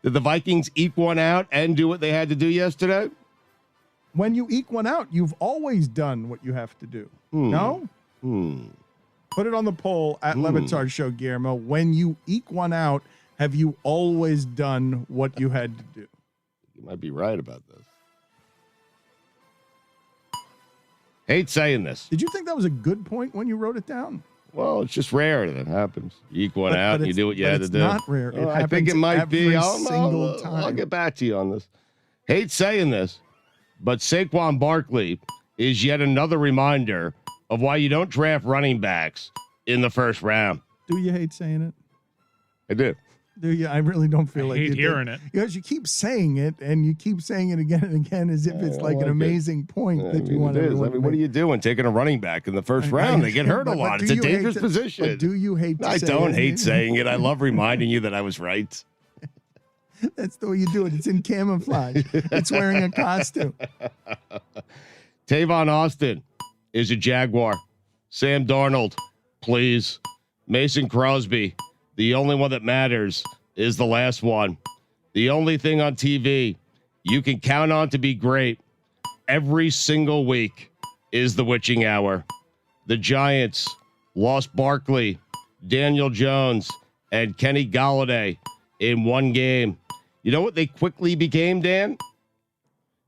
Speaker 2: Did the Vikings eke one out and do what they had to do yesterday?
Speaker 1: When you eke one out, you've always done what you have to do. No? Put it on the poll at Levitard Show, Guillermo. When you eke one out, have you always done what you had to do?
Speaker 2: You might be right about this. Hate saying this.
Speaker 1: Did you think that was a good point when you wrote it down?
Speaker 2: Well, it's just rare that it happens. You eke one out and you
Speaker 1: it's-
Speaker 2: do what you
Speaker 1: but
Speaker 2: had to
Speaker 1: it's
Speaker 2: do.
Speaker 1: not rare. It
Speaker 2: I think
Speaker 1: happens
Speaker 2: it might be.
Speaker 1: every
Speaker 2: I'll
Speaker 1: single time.
Speaker 2: get back to you on this. Hate saying this, but Saquon Barkley is yet another reminder of why you don't draft running backs in the first round.
Speaker 1: Do you hate saying it?
Speaker 2: I do.
Speaker 1: Do you? I really don't feel like
Speaker 3: hate
Speaker 1: you
Speaker 3: hearing
Speaker 1: do.
Speaker 3: it.
Speaker 1: Because you keep saying it and you keep saying it again and again as if it's
Speaker 2: I
Speaker 1: like an
Speaker 2: like it.
Speaker 1: amazing point
Speaker 2: I
Speaker 1: that you
Speaker 2: mean,
Speaker 1: want
Speaker 2: it is.
Speaker 1: everyone
Speaker 2: I mean,
Speaker 1: to
Speaker 2: what are
Speaker 1: make.
Speaker 2: you doing taking a running back in the first
Speaker 1: I
Speaker 2: round? They get hurt a
Speaker 1: but
Speaker 2: lot.
Speaker 1: do
Speaker 2: It's a
Speaker 1: you hate
Speaker 2: dangerous
Speaker 1: to-
Speaker 2: position.
Speaker 1: But do you hate to
Speaker 2: I
Speaker 1: say
Speaker 2: don't
Speaker 1: it?
Speaker 2: hate saying it. I love reminding you that I was right.
Speaker 1: That's the way you do it. It's in camouflage. It's wearing a costume.
Speaker 2: Tavon Austin is a Jaguar. Sam Darnold, please. Mason Crosby, the only one that matters is the last one. The only thing on TV you can count on to be great every single week is the witching hour. The Giants lost Barkley, Daniel Jones, and Kenny Golladay in one game. You know what they quickly became, Dan?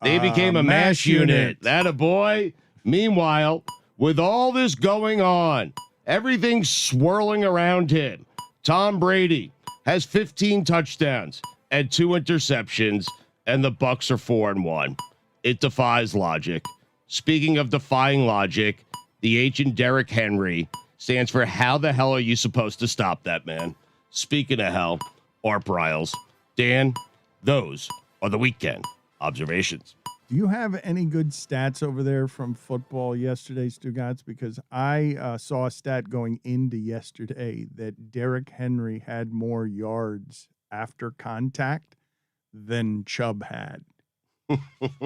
Speaker 2: They became a mash unit. That a boy. Meanwhile, with all this going on, everything swirling around him, Tom Brady has 15 touchdowns and 2 interceptions, and the Bucs are 4-1. It defies logic. Speaking of defying logic, the H in Derrick Henry stands for how the hell are you supposed to stop that man? Speaking of hell, Art Briles. Dan, those are the weekend observations.
Speaker 1: Do you have any good stats over there from football yesterday, Stugotz? Because I saw a stat going into yesterday that Derrick Henry had more yards after contact than Chubb had.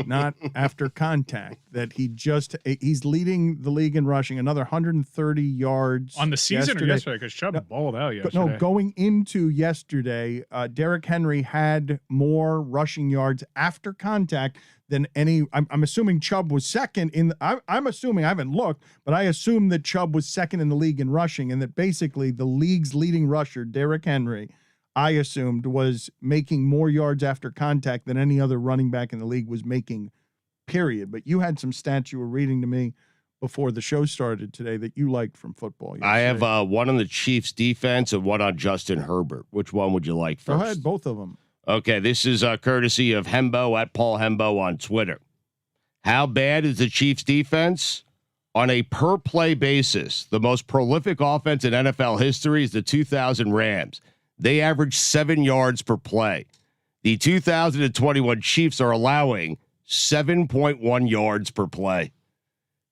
Speaker 1: Not after contact. That he's leading the league in rushing, another 130 yards
Speaker 3: On the season or yesterday? Because Chubb balled out yesterday.
Speaker 1: No, going into yesterday, Derrick Henry had more rushing yards after contact than any. I'm assuming Chubb was second in. I'm assuming, I haven't looked, but I assume that Chubb was second in the league in rushing, and that basically the league's leading rusher, Derrick Henry, I assumed was making more yards after contact than any other running back in the league was making, period. But you had some stats you were reading to me before the show started today that you liked from football yesterday.
Speaker 2: I have one on the Chiefs defense and one on Justin Herbert. Which one would you like first?
Speaker 1: Go ahead, both of them.
Speaker 2: Okay, this is courtesy of Hembo at Paul Hembo on Twitter. How bad is the Chiefs defense? On a per play basis, the most prolific offense in NFL history is the 2000 Rams. They average 7 yards per play. The 2021 Chiefs are allowing 7.1 yards per play.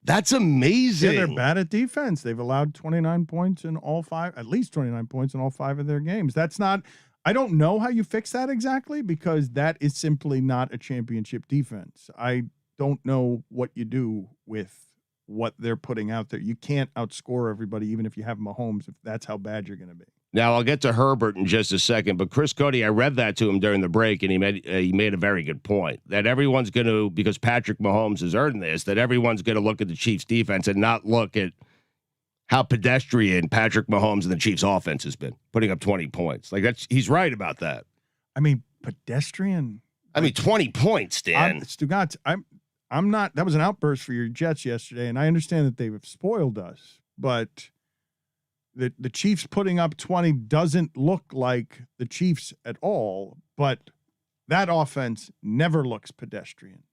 Speaker 2: That's amazing.
Speaker 1: Yeah, they're bad at defense. They've allowed 29 points in all 5, at least 29 points in all 5 of their games. That's not, I don't know how you fix that exactly, because that is simply not a championship defense. I don't know what you do with what they're putting out there. You can't outscore everybody, even if you have Mahomes, if that's how bad you're going to be.
Speaker 2: Now, I'll get to Herbert in just a second, but Chris Cody, I read that to him during the break, and he made a very good point that everyone's going to, because Patrick Mahomes has earned this, that everyone's going to look at the Chiefs defense and not look at how pedestrian Patrick Mahomes and the Chiefs offense has been, putting up 20 points. Like, he's right about that.
Speaker 1: I mean, pedestrian.
Speaker 2: I mean, 20 points, Dan.
Speaker 1: Stugotz, I'm not, that was an outburst for your Jets yesterday, and I understand that they've spoiled us, but the Chiefs putting up 20 doesn't look like the Chiefs at all, but that offense never looks pedestrian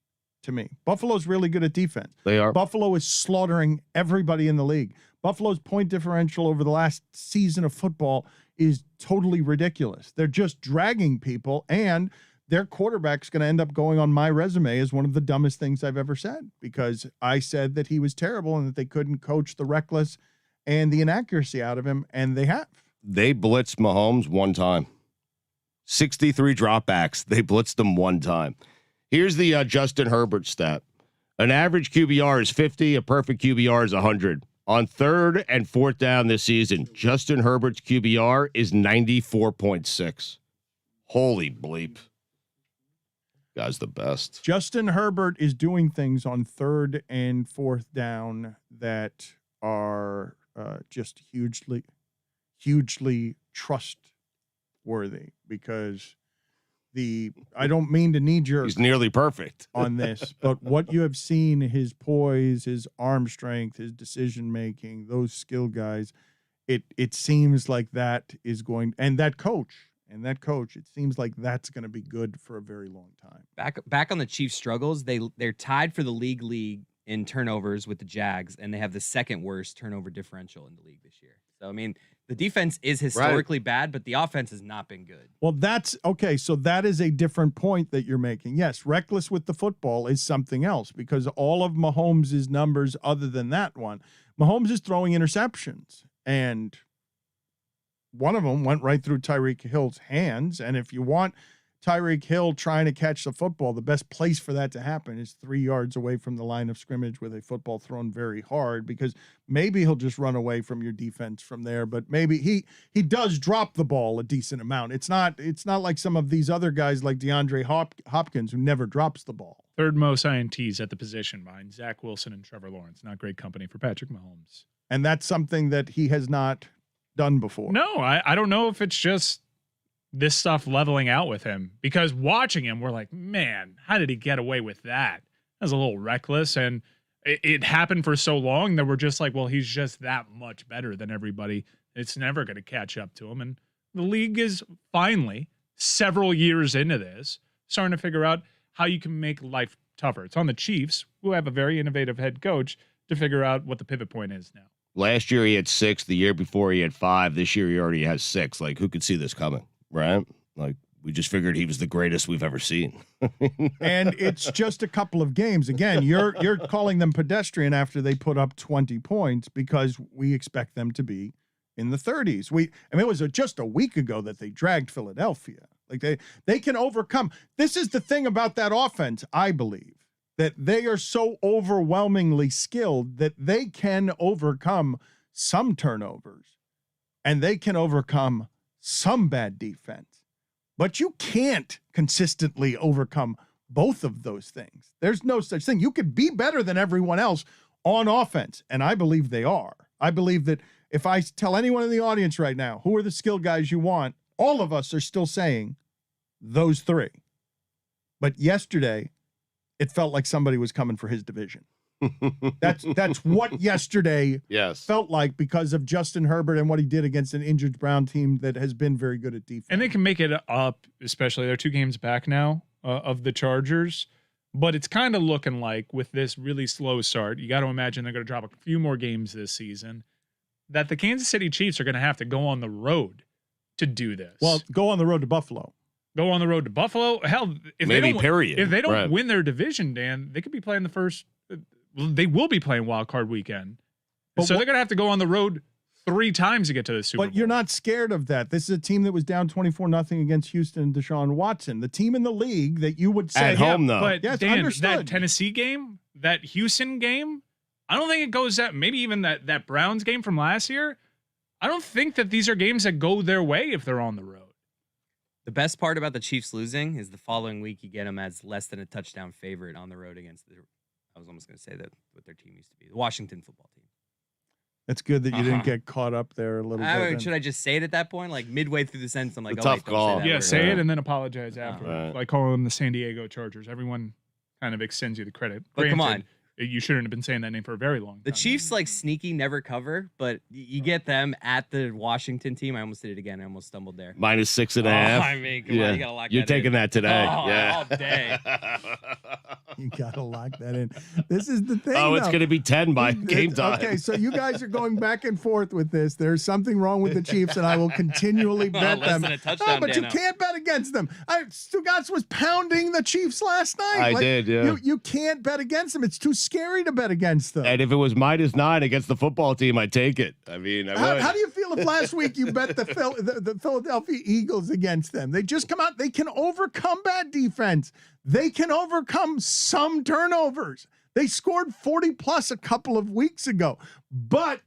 Speaker 1: to me. Buffalo's really good at defense.
Speaker 2: They are.
Speaker 1: Buffalo is slaughtering everybody in the league. Buffalo's point differential over the last season of football is totally ridiculous. They're just dragging people, and their quarterback's going to end up going on my resume as one of the dumbest things I've ever said, because I said that he was terrible and that they couldn't coach the reckless and the inaccuracy out of him, and they have.
Speaker 2: They blitzed Mahomes one time. 63 dropbacks. They blitzed him one time. Here's the Justin Herbert stat. An average QBR is 50. A perfect QBR is 100. On 3rd and 4th down this season, Justin Herbert's QBR is 94.6. Holy bleep. Guy's the best.
Speaker 1: Justin Herbert is doing things on 3rd and 4th down that are just hugely trustworthy, because I don't mean to knee jerk.
Speaker 2: He's nearly perfect
Speaker 1: on this, but what you have seen, his poise, his arm strength, his decision making, those skill guys, it seems like that is going, and that coach, it seems like that's going to be good for a very long time.
Speaker 5: Back on the Chiefs' struggles, they're tied for the league in turnovers with the Jags, and they have the 2nd worst turnover differential in the league this year. So, I mean, the defense is historically bad, but the offense has not been good.
Speaker 1: Well, that's okay. So that is a different point that you're making. Yes, reckless with the football is something else, because all of Mahomes' numbers, other than that one, Mahomes is throwing interceptions, and one of them went right through Tyreek Hill's hands. And if you want Tyreek Hill trying to catch the football, the best place for that to happen is 3 yards away from the line of scrimmage with a football thrown very hard, because maybe he'll just run away from your defense from there. But maybe he does drop the ball a decent amount. It's not like some of these other guys like DeAndre Hopkins, who never drops the ball.
Speaker 3: 3rd most INTs at the position behind Zach Wilson and Trevor Lawrence. Not great company for Patrick Mahomes.
Speaker 1: And that's something that he has not done before.
Speaker 3: No, I don't know if it's just this stuff leveling out with him, because watching him, we're like, man, how did he get away with that? That was a little reckless, and it happened for so long that we're just like, well, he's just that much better than everybody. It's never going to catch up to him. And the league is finally, several years into this, starting to figure out how you can make life tougher. It's on the Chiefs, who have a very innovative head coach, to figure out what the pivot point is now.
Speaker 2: Last year he had 6. The year before he had 5. This year he already has 6. Like, who could see this coming? Right? Like, we just figured he was the greatest we've ever seen.
Speaker 1: And it's just a couple of games. Again, you're calling them pedestrian after they put up 20 points, because we expect them to be in the 30s. It was just a week ago that they dragged Philadelphia. Like, they can overcome. This is the thing about that offense, I believe, that they are so overwhelmingly skilled that they can overcome some turnovers, and they can overcome some bad defense, but you can't consistently overcome both of those things. There's no such thing. You could be better than everyone else on offense, and I believe they are. I believe that if I tell anyone in the audience right now, who are the skill guys you want, all of us are still saying those three. But yesterday, it felt like somebody was coming for his division. That's what yesterday felt like because of Justin Herbert and what he did against an injured Brown team that has been very good at defense.
Speaker 3: And they can make it up, especially they're 2 games back now of the Chargers. But it's kind of looking like with this really slow start, you got to imagine they're going to drop a few more games this season, that the Kansas City Chiefs are going to have to go on the road to do this.
Speaker 1: Well, go on the road to Buffalo.
Speaker 3: Go on the road to Buffalo. Hell, if they don't win their division, Dan, they could be playing the first. They will be playing wild card weekend, so they're going to have to go on the road 3 times to get to the Super Bowl.
Speaker 1: But you're not scared of that. This is a team that was down 24-0 against Houston and Deshaun Watson, the team in the league that you would say
Speaker 2: at home though.
Speaker 3: But
Speaker 1: yes,
Speaker 3: Dan,
Speaker 1: understood.
Speaker 3: that Tennessee game, that Houston game, I don't think it goes that. Maybe even that Browns game from last year. I don't think that these are games that go their way if they're on the road.
Speaker 5: The best part about the Chiefs losing is the following week you get them as less than a touchdown favorite on the road against I was almost going to say that what their team used to be, the Washington football team.
Speaker 1: It's good that you didn't get caught up there a little bit.
Speaker 5: Should I just say it at that point? Like midway through the sentence, I'm like,
Speaker 2: Tough call.
Speaker 3: Yeah, say it and then apologize afterwards.
Speaker 2: Right.
Speaker 3: Like calling them the San Diego Chargers. Everyone kind of extends you the credit.
Speaker 5: But come on.
Speaker 3: You shouldn't have been saying that name for a very long time.
Speaker 5: The Chiefs like sneaky never cover, but you get them at the Washington team. I almost did it again. I almost stumbled there.
Speaker 2: -6.5.
Speaker 5: I mean, come on, you gotta lock
Speaker 2: You're
Speaker 5: that
Speaker 2: taking
Speaker 5: in.
Speaker 2: that today.
Speaker 5: All day.
Speaker 1: You gotta lock that in. This is the thing.
Speaker 2: It's going to be 10 by game time.
Speaker 1: Okay, so you guys are going back and forth with this. There's something wrong with the Chiefs, and I will continually bet
Speaker 5: less
Speaker 1: them.
Speaker 5: than a touchdown,
Speaker 1: But you
Speaker 5: Dano.
Speaker 1: can't bet against them. Stugotz was pounding the Chiefs last night.
Speaker 2: I did, yeah.
Speaker 1: You can't bet against them. It's too scary to bet against them.
Speaker 2: And if it was -9 against the football team, I'd take it. I mean, I would.
Speaker 1: How do you feel if last week you bet the Philadelphia Eagles against them? They just come out. They can overcome bad defense. They can overcome some turnovers. They scored 40+ a couple of weeks ago. But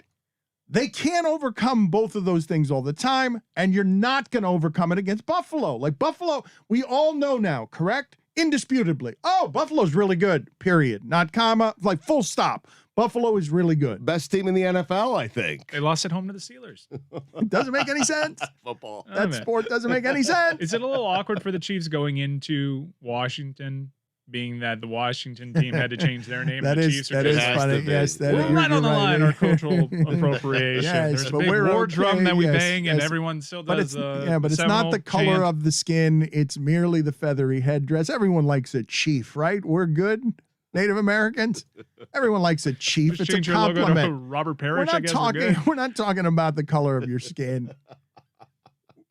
Speaker 1: they can't overcome both of those things all the time, and you're not going to overcome it against Buffalo. Like Buffalo, we all know now, correct? Indisputably. Oh, Buffalo's really good, period. Not comma, like full stop. Buffalo is really good.
Speaker 2: Best team in the NFL, I think.
Speaker 3: They lost at home to the Steelers.
Speaker 1: It doesn't make any sense.
Speaker 2: Football.
Speaker 1: That sport doesn't make any sense.
Speaker 3: Is it a little awkward for the Chiefs going into Washington, being that the Washington team had to change their name?
Speaker 1: That
Speaker 3: the
Speaker 1: is
Speaker 3: Chiefs
Speaker 1: that
Speaker 3: are
Speaker 1: is
Speaker 3: just,
Speaker 1: funny. Yes, that
Speaker 3: we're
Speaker 1: is,
Speaker 3: right on the
Speaker 1: you're
Speaker 3: line. Our cultural appropriation.
Speaker 1: Yes,
Speaker 3: There's a
Speaker 1: but
Speaker 3: big
Speaker 1: we're
Speaker 3: war
Speaker 1: okay,
Speaker 3: drum that we
Speaker 1: yes,
Speaker 3: bang, and
Speaker 1: yes.
Speaker 3: everyone still
Speaker 1: But
Speaker 3: does.
Speaker 1: it's not the color
Speaker 3: chant.
Speaker 1: of the skin. It's merely the feathery headdress. Everyone likes a chief, right? We're good. Native Americans, everyone likes a chief.
Speaker 3: Just
Speaker 1: It's a
Speaker 3: change your logo to
Speaker 1: compliment.
Speaker 3: Robert
Speaker 1: We're
Speaker 3: Parrish. I
Speaker 1: not
Speaker 3: guess
Speaker 1: talking. We're not talking about the color of your skin.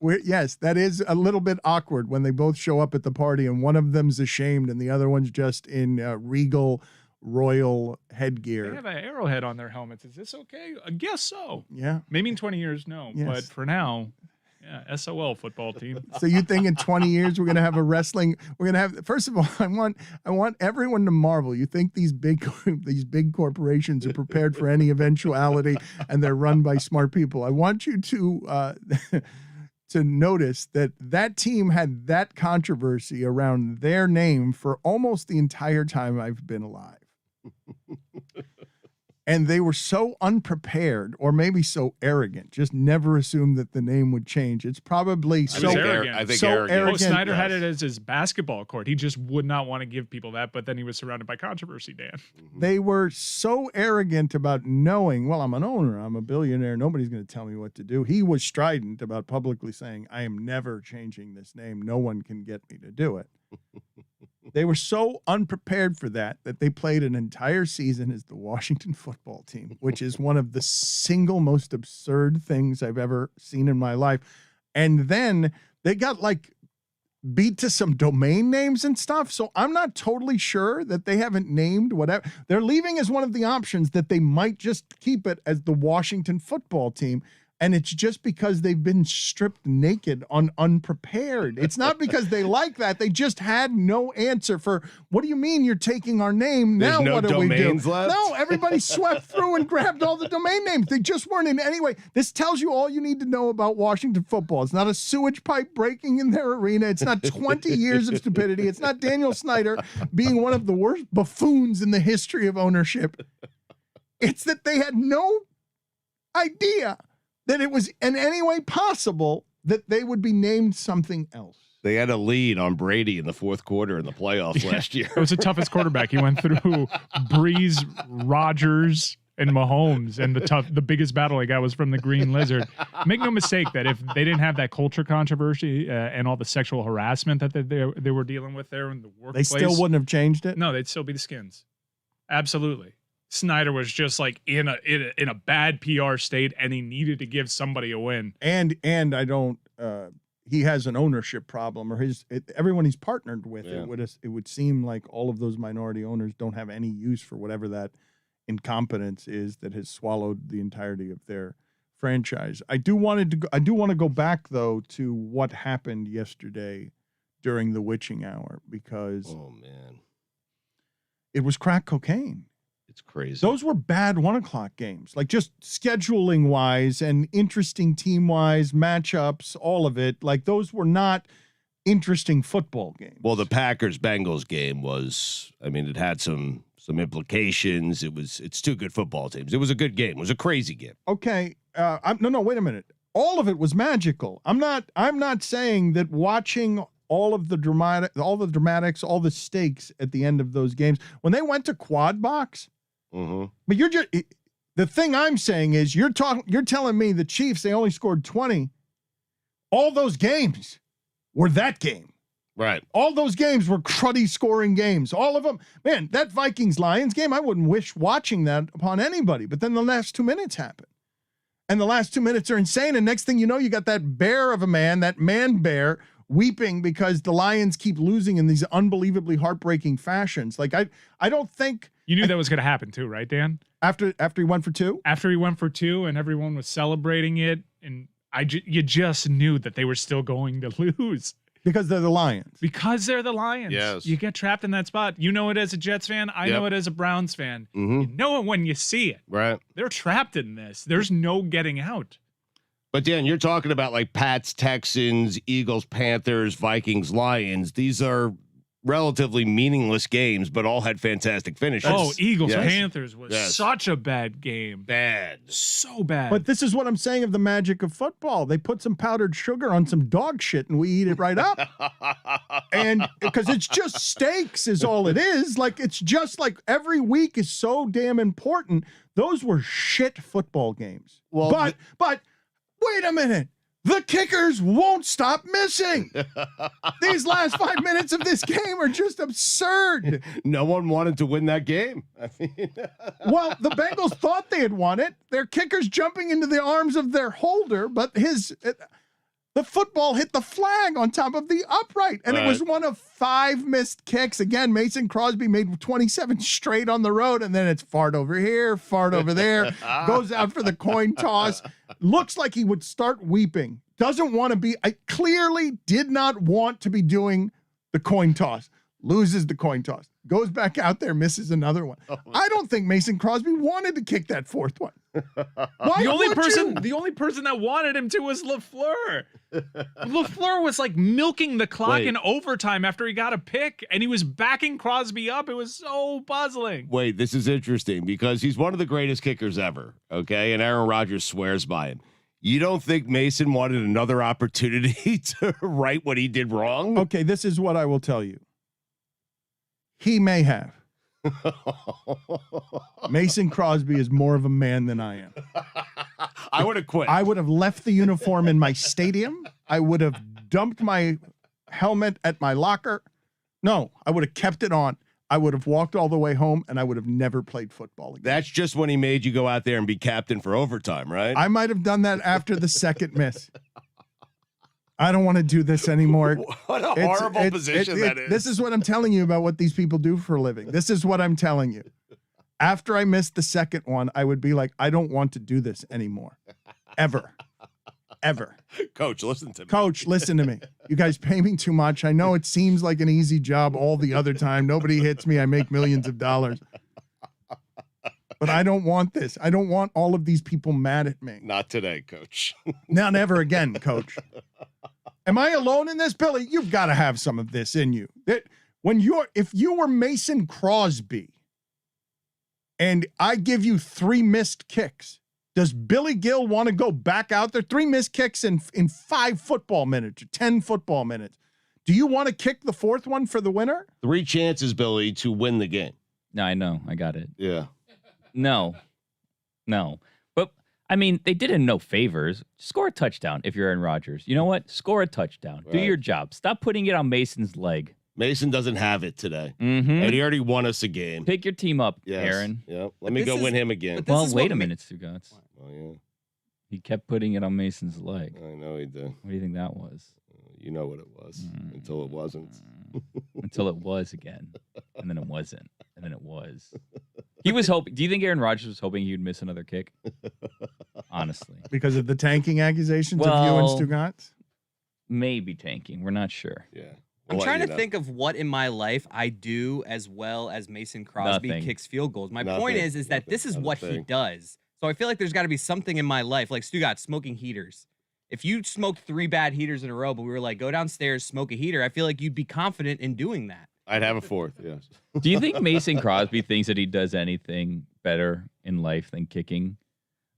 Speaker 1: Yes, that is a little bit awkward when they both show up at the party and one of them's ashamed and the other one's just in regal royal headgear.
Speaker 3: They have an arrowhead on their helmets. Is this okay? I guess so.
Speaker 1: Yeah.
Speaker 3: Maybe in 20 years, no.
Speaker 1: Yes.
Speaker 3: But for now, yeah, SOL football team.
Speaker 1: So you think in 20 years we're gonna have a wrestling? We're gonna have. First of all, I want everyone to marvel. You think these big corporations are prepared for any eventuality, and they're run by smart people. I want you to to notice that team had that controversy around their name for almost the entire time I've been alive. And they were so unprepared, or maybe so arrogant, just never assumed that the name would change. It's probably
Speaker 3: I think
Speaker 1: arrogant.
Speaker 3: Snyder had it as his basketball court. He just would not want to give people that, but then he was surrounded by controversy, Dan.
Speaker 1: They were so arrogant about knowing, well, I'm an owner, I'm a billionaire, nobody's going to tell me what to do. He was strident about publicly saying, I am never changing this name. No one can get me to do it. They were so unprepared for that they played an entire season as the Washington football team, which is one of the single most absurd things I've ever seen in my life. And then they got like beat to some domain names and stuff. So I'm not totally sure that they haven't named whatever. They're leaving as one of the options that they might just keep it as the Washington football team. And it's just because they've been stripped naked unprepared. It's not because they like that. They just had no answer for, what do you mean you're taking our name?
Speaker 2: There's
Speaker 1: Now
Speaker 2: no
Speaker 1: what do we do?
Speaker 2: domains left?
Speaker 1: No, everybody swept through and grabbed all the domain names. They just weren't in any way. This tells you all you need to know about Washington football. It's not a sewage pipe breaking in their arena. It's not 20 years of stupidity. It's not Daniel Snyder being one of the worst buffoons in the history of ownership. It's that they had no idea that it was in any way possible that they would be named something else.
Speaker 2: They had a lead on Brady in the fourth quarter in the playoffs last year.
Speaker 3: It was the toughest quarterback. He went through Breeze, Rodgers, and Mahomes, and the biggest battle he got was from the Green Lizard. Make no mistake that if they didn't have that culture controversy and all the sexual harassment that they were dealing with there in the workplace,
Speaker 1: They still wouldn't have changed it?
Speaker 3: No, they'd still be the Skins. Absolutely. Snyder was just like in a bad PR state, and he needed to give somebody a win.
Speaker 1: And I don't. He has an ownership problem, or everyone he's partnered with.
Speaker 2: Yeah.
Speaker 1: It would seem like all of those minority owners don't have any use for whatever that incompetence is that has swallowed the entirety of their franchise. I do want to go back though to what happened yesterday during the witching hour, because
Speaker 2: Oh man,
Speaker 1: it was crack cocaine.
Speaker 2: it's crazy.
Speaker 1: Those were bad 1 o'clock games, like just scheduling wise and interesting team wise matchups, all of it. Like those were not interesting football games.
Speaker 2: Well, the Packers-Bengals game was, I mean, it had some implications. It's two good football teams. It was a good game. It was a crazy game.
Speaker 1: Okay. No, wait a minute. All of it was magical. I'm not saying that watching all the dramatics, all the stakes at the end of those games, when they went to quad box, but the thing I'm saying is you're telling me the Chiefs, they only scored 20. All those games were that game.
Speaker 2: Right.
Speaker 1: All those games were cruddy scoring games. All of them. Man, that Vikings-Lions game, I wouldn't wish watching that upon anybody. But then the last 2 minutes happen. And the last 2 minutes are insane. And next thing you know, you got that bear of a man, that man bear, weeping because the Lions keep losing in these unbelievably heartbreaking fashions. Like, I don't think...
Speaker 3: You knew that was going to happen too, right, Dan?
Speaker 1: After he went for two?
Speaker 3: After he went for two and everyone was celebrating it, and you just knew that they were still going to lose.
Speaker 1: Because they're the Lions.
Speaker 3: Because they're the Lions.
Speaker 2: Yes.
Speaker 3: You get trapped in that spot. You know it as a Jets fan. I know it as a Browns fan. You know it when you see it.
Speaker 2: Right.
Speaker 3: They're trapped in this. There's no getting out.
Speaker 2: But Dan, you're talking about like Pats, Texans, Eagles, Panthers, Vikings, Lions. These are relatively meaningless games, but all had fantastic finishes.
Speaker 3: Oh, Eagles,
Speaker 2: Yes.
Speaker 3: Panthers was such a bad game.
Speaker 2: Bad.
Speaker 3: So bad.
Speaker 1: But this is what I'm saying of the magic of football. They put some powdered sugar on some dog shit and we eat it right up. And because it's just steaks is all it is. Like, it's just like every week is so damn important. Those were shit football games.
Speaker 2: Well,
Speaker 1: but wait a minute. The kickers won't stop missing. These last 5 minutes of this game are just absurd.
Speaker 2: No one wanted to win that game. I mean,
Speaker 1: well, the Bengals thought they had won it. Their kicker's jumping into the arms of their holder, but the football hit the flag on top of the upright, and it was one of 5 missed kicks. Again, Mason Crosby made 27 straight on the road, and then it's fart over here, fart over there, goes out for the coin toss. Looks like he would start weeping. Doesn't want to be, I clearly did not want to be doing the coin toss. Loses the coin toss. Goes back out there, misses another one. I don't think Mason Crosby wanted to kick that fourth one. Why
Speaker 3: the only person that wanted him to was LaFleur. LaFleur was like milking the clock in overtime after he got a pick, and he was backing Crosby up. It was so puzzling.
Speaker 2: Wait, this is interesting because he's one of the greatest kickers ever, okay? And Aaron Rodgers swears by him. You don't think Mason wanted another opportunity to right what he did wrong?
Speaker 1: Okay, this is what I will tell you. He may have. Mason Crosby is more of a man than I am.
Speaker 2: I would have quit.
Speaker 1: I would have left the uniform in my stadium. I would have dumped my helmet at my locker. No, I would have kept it on. I would have walked all the way home, and I would have never played football again.
Speaker 2: That's just when he made you go out there and be captain for overtime, right?
Speaker 1: I might have done that after the second miss. I don't want to do this anymore.
Speaker 2: What a horrible position that is.
Speaker 1: This is what I'm telling you about what these people do for a living. This is what I'm telling you. After I missed the second one, I would be like, I don't want to do this anymore. Ever. ever.
Speaker 2: Coach, listen to me.
Speaker 1: Coach, listen to me. You guys pay me too much. I know it seems like an easy job all the other time. Nobody hits me. I make millions of dollars. But I don't want this. I don't want all of these people mad at me.
Speaker 2: Not today, Coach.
Speaker 1: Now, never again, Coach. Am I alone in this, Billy? You've got to have some of this in you. That if you were Mason Crosby and I give you 3 missed kicks, does Billy Gill want to go back out there? 3 missed kicks in 5 football minutes or 10 football minutes. Do you want to kick the 4th one for the winner?
Speaker 2: 3 chances, Billy, to win the game.
Speaker 4: No, I know. I got it.
Speaker 2: Yeah.
Speaker 4: No. But, I mean, they did him no favors. Score a touchdown if you're Aaron Rodgers. You know what? Score a touchdown.
Speaker 2: Right.
Speaker 4: Do your job. Stop putting it on Mason's leg.
Speaker 2: Mason doesn't have it today.
Speaker 4: Mm-hmm.
Speaker 2: And he already won us a game.
Speaker 4: Pick your team up,
Speaker 2: Yes.
Speaker 4: Aaron.
Speaker 2: Yep. Let me go win him again.
Speaker 4: Well, wait a minute, Stugotz.
Speaker 2: Oh, yeah.
Speaker 4: He kept putting it on Mason's leg.
Speaker 2: I know he did.
Speaker 4: What do you think that was?
Speaker 2: You know what it was until it wasn't.
Speaker 4: Until it was again. And then it wasn't. And then it was. He was hoping. Do you think Aaron Rodgers was hoping he would miss another kick? Honestly.
Speaker 1: Because of the tanking accusations of you and Stugotz?
Speaker 4: Maybe tanking. We're not sure.
Speaker 2: Yeah.
Speaker 5: I'm trying to think of what in my life I do as well as Mason Crosby
Speaker 4: Nothing.
Speaker 5: kicks field goals. My point is that this is what he does. So I feel like there's got to be something in my life, like Stugotz, smoking heaters. If you smoked 3 bad heaters in a row, but we were like, go downstairs, smoke a heater, I feel like you'd be confident in doing that.
Speaker 2: I'd have a 4th, yes.
Speaker 4: Do you think Mason Crosby thinks that he does anything better in life than kicking?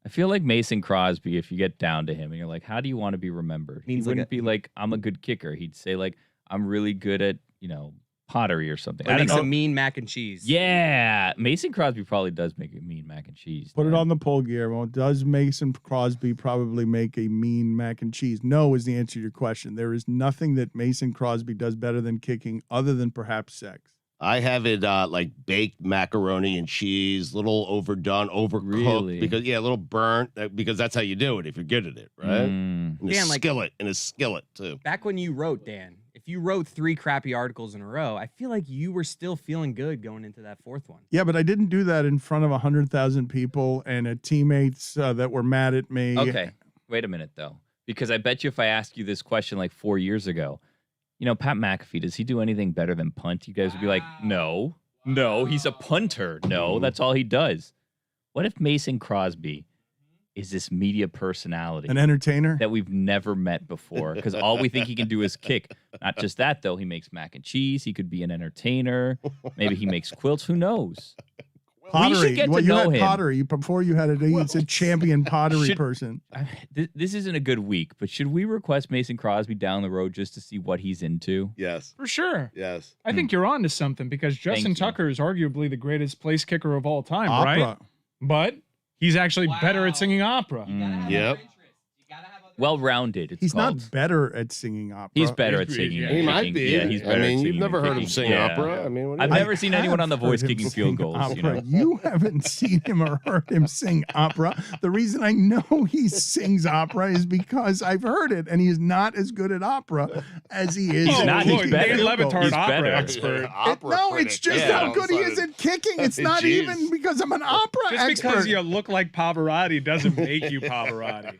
Speaker 4: I feel like Mason Crosby, if you get down to him and you're like, how do you want to be remembered? He wouldn't be like, I'm a good kicker. He'd say like, I'm really good at, pottery or something.
Speaker 5: Or makes a mean mac and cheese.
Speaker 4: Yeah. Mason Crosby probably does make a mean mac and cheese.
Speaker 1: Put it on the poll, Guillermo. Does Mason Crosby probably make a mean mac and cheese? No is the answer to your question. There is nothing that Mason Crosby does better than kicking other than perhaps sex.
Speaker 2: I have it like baked macaroni and cheese, little overdone, overcooked.
Speaker 4: Really?
Speaker 2: Because, a little burnt, because that's how you do it if you're good at it, right? In a skillet, too.
Speaker 5: Back when you wrote, Dan, if you wrote 3 crappy articles in a row, I feel like you were still feeling good going into that 4th one.
Speaker 1: Yeah, but I didn't do that in front of 100,000 people and teammates that were mad at me.
Speaker 4: Okay. Wait a minute, though. Because I bet you if I asked you this question like 4 years ago, Pat McAfee, does he do anything better than punt? You guys would be like, no, he's a punter. No, that's all he does. What if Mason Crosby is this media personality?
Speaker 1: An entertainer?
Speaker 4: That we've never met before, because all we think he can do is kick. Not just that, though. He makes mac and cheese. He could be an entertainer. Maybe he makes quilts. Who knows?
Speaker 1: Pottery.
Speaker 4: We should get to
Speaker 1: you
Speaker 4: know
Speaker 1: had
Speaker 4: him.
Speaker 1: pottery. Before you had it, it's a champion pottery person.
Speaker 4: This isn't a good week, but should we request Mason Crosby down the road just to see what he's into?
Speaker 2: Yes.
Speaker 3: For sure.
Speaker 2: Yes.
Speaker 3: I think you're on to something because Justin Tucker is arguably the greatest place kicker of all time, right? But he's actually better at singing opera.
Speaker 2: Yep.
Speaker 4: Well-rounded.
Speaker 1: He's not better at singing opera.
Speaker 4: He's better at singing.
Speaker 2: He might be.
Speaker 4: Yeah, he's better at singing.
Speaker 2: You've never
Speaker 4: than
Speaker 2: heard him
Speaker 4: kicking.
Speaker 2: sing opera. I mean,
Speaker 4: I've never seen anyone on The Voice kicking field goals.
Speaker 1: You haven't seen him or heard him sing opera. The reason I know he sings opera is because I've heard it, and he is not as good at opera as he is.
Speaker 3: Oh,
Speaker 1: at
Speaker 3: look,
Speaker 1: kicking
Speaker 3: Dan
Speaker 1: field goals.
Speaker 3: Levitard,
Speaker 4: He's
Speaker 3: opera
Speaker 4: better.
Speaker 3: expert.
Speaker 1: It's just how good he is at kicking. It's not even because I'm an opera
Speaker 3: Just
Speaker 1: expert.
Speaker 3: because you look like Pavarotti doesn't make you Pavarotti.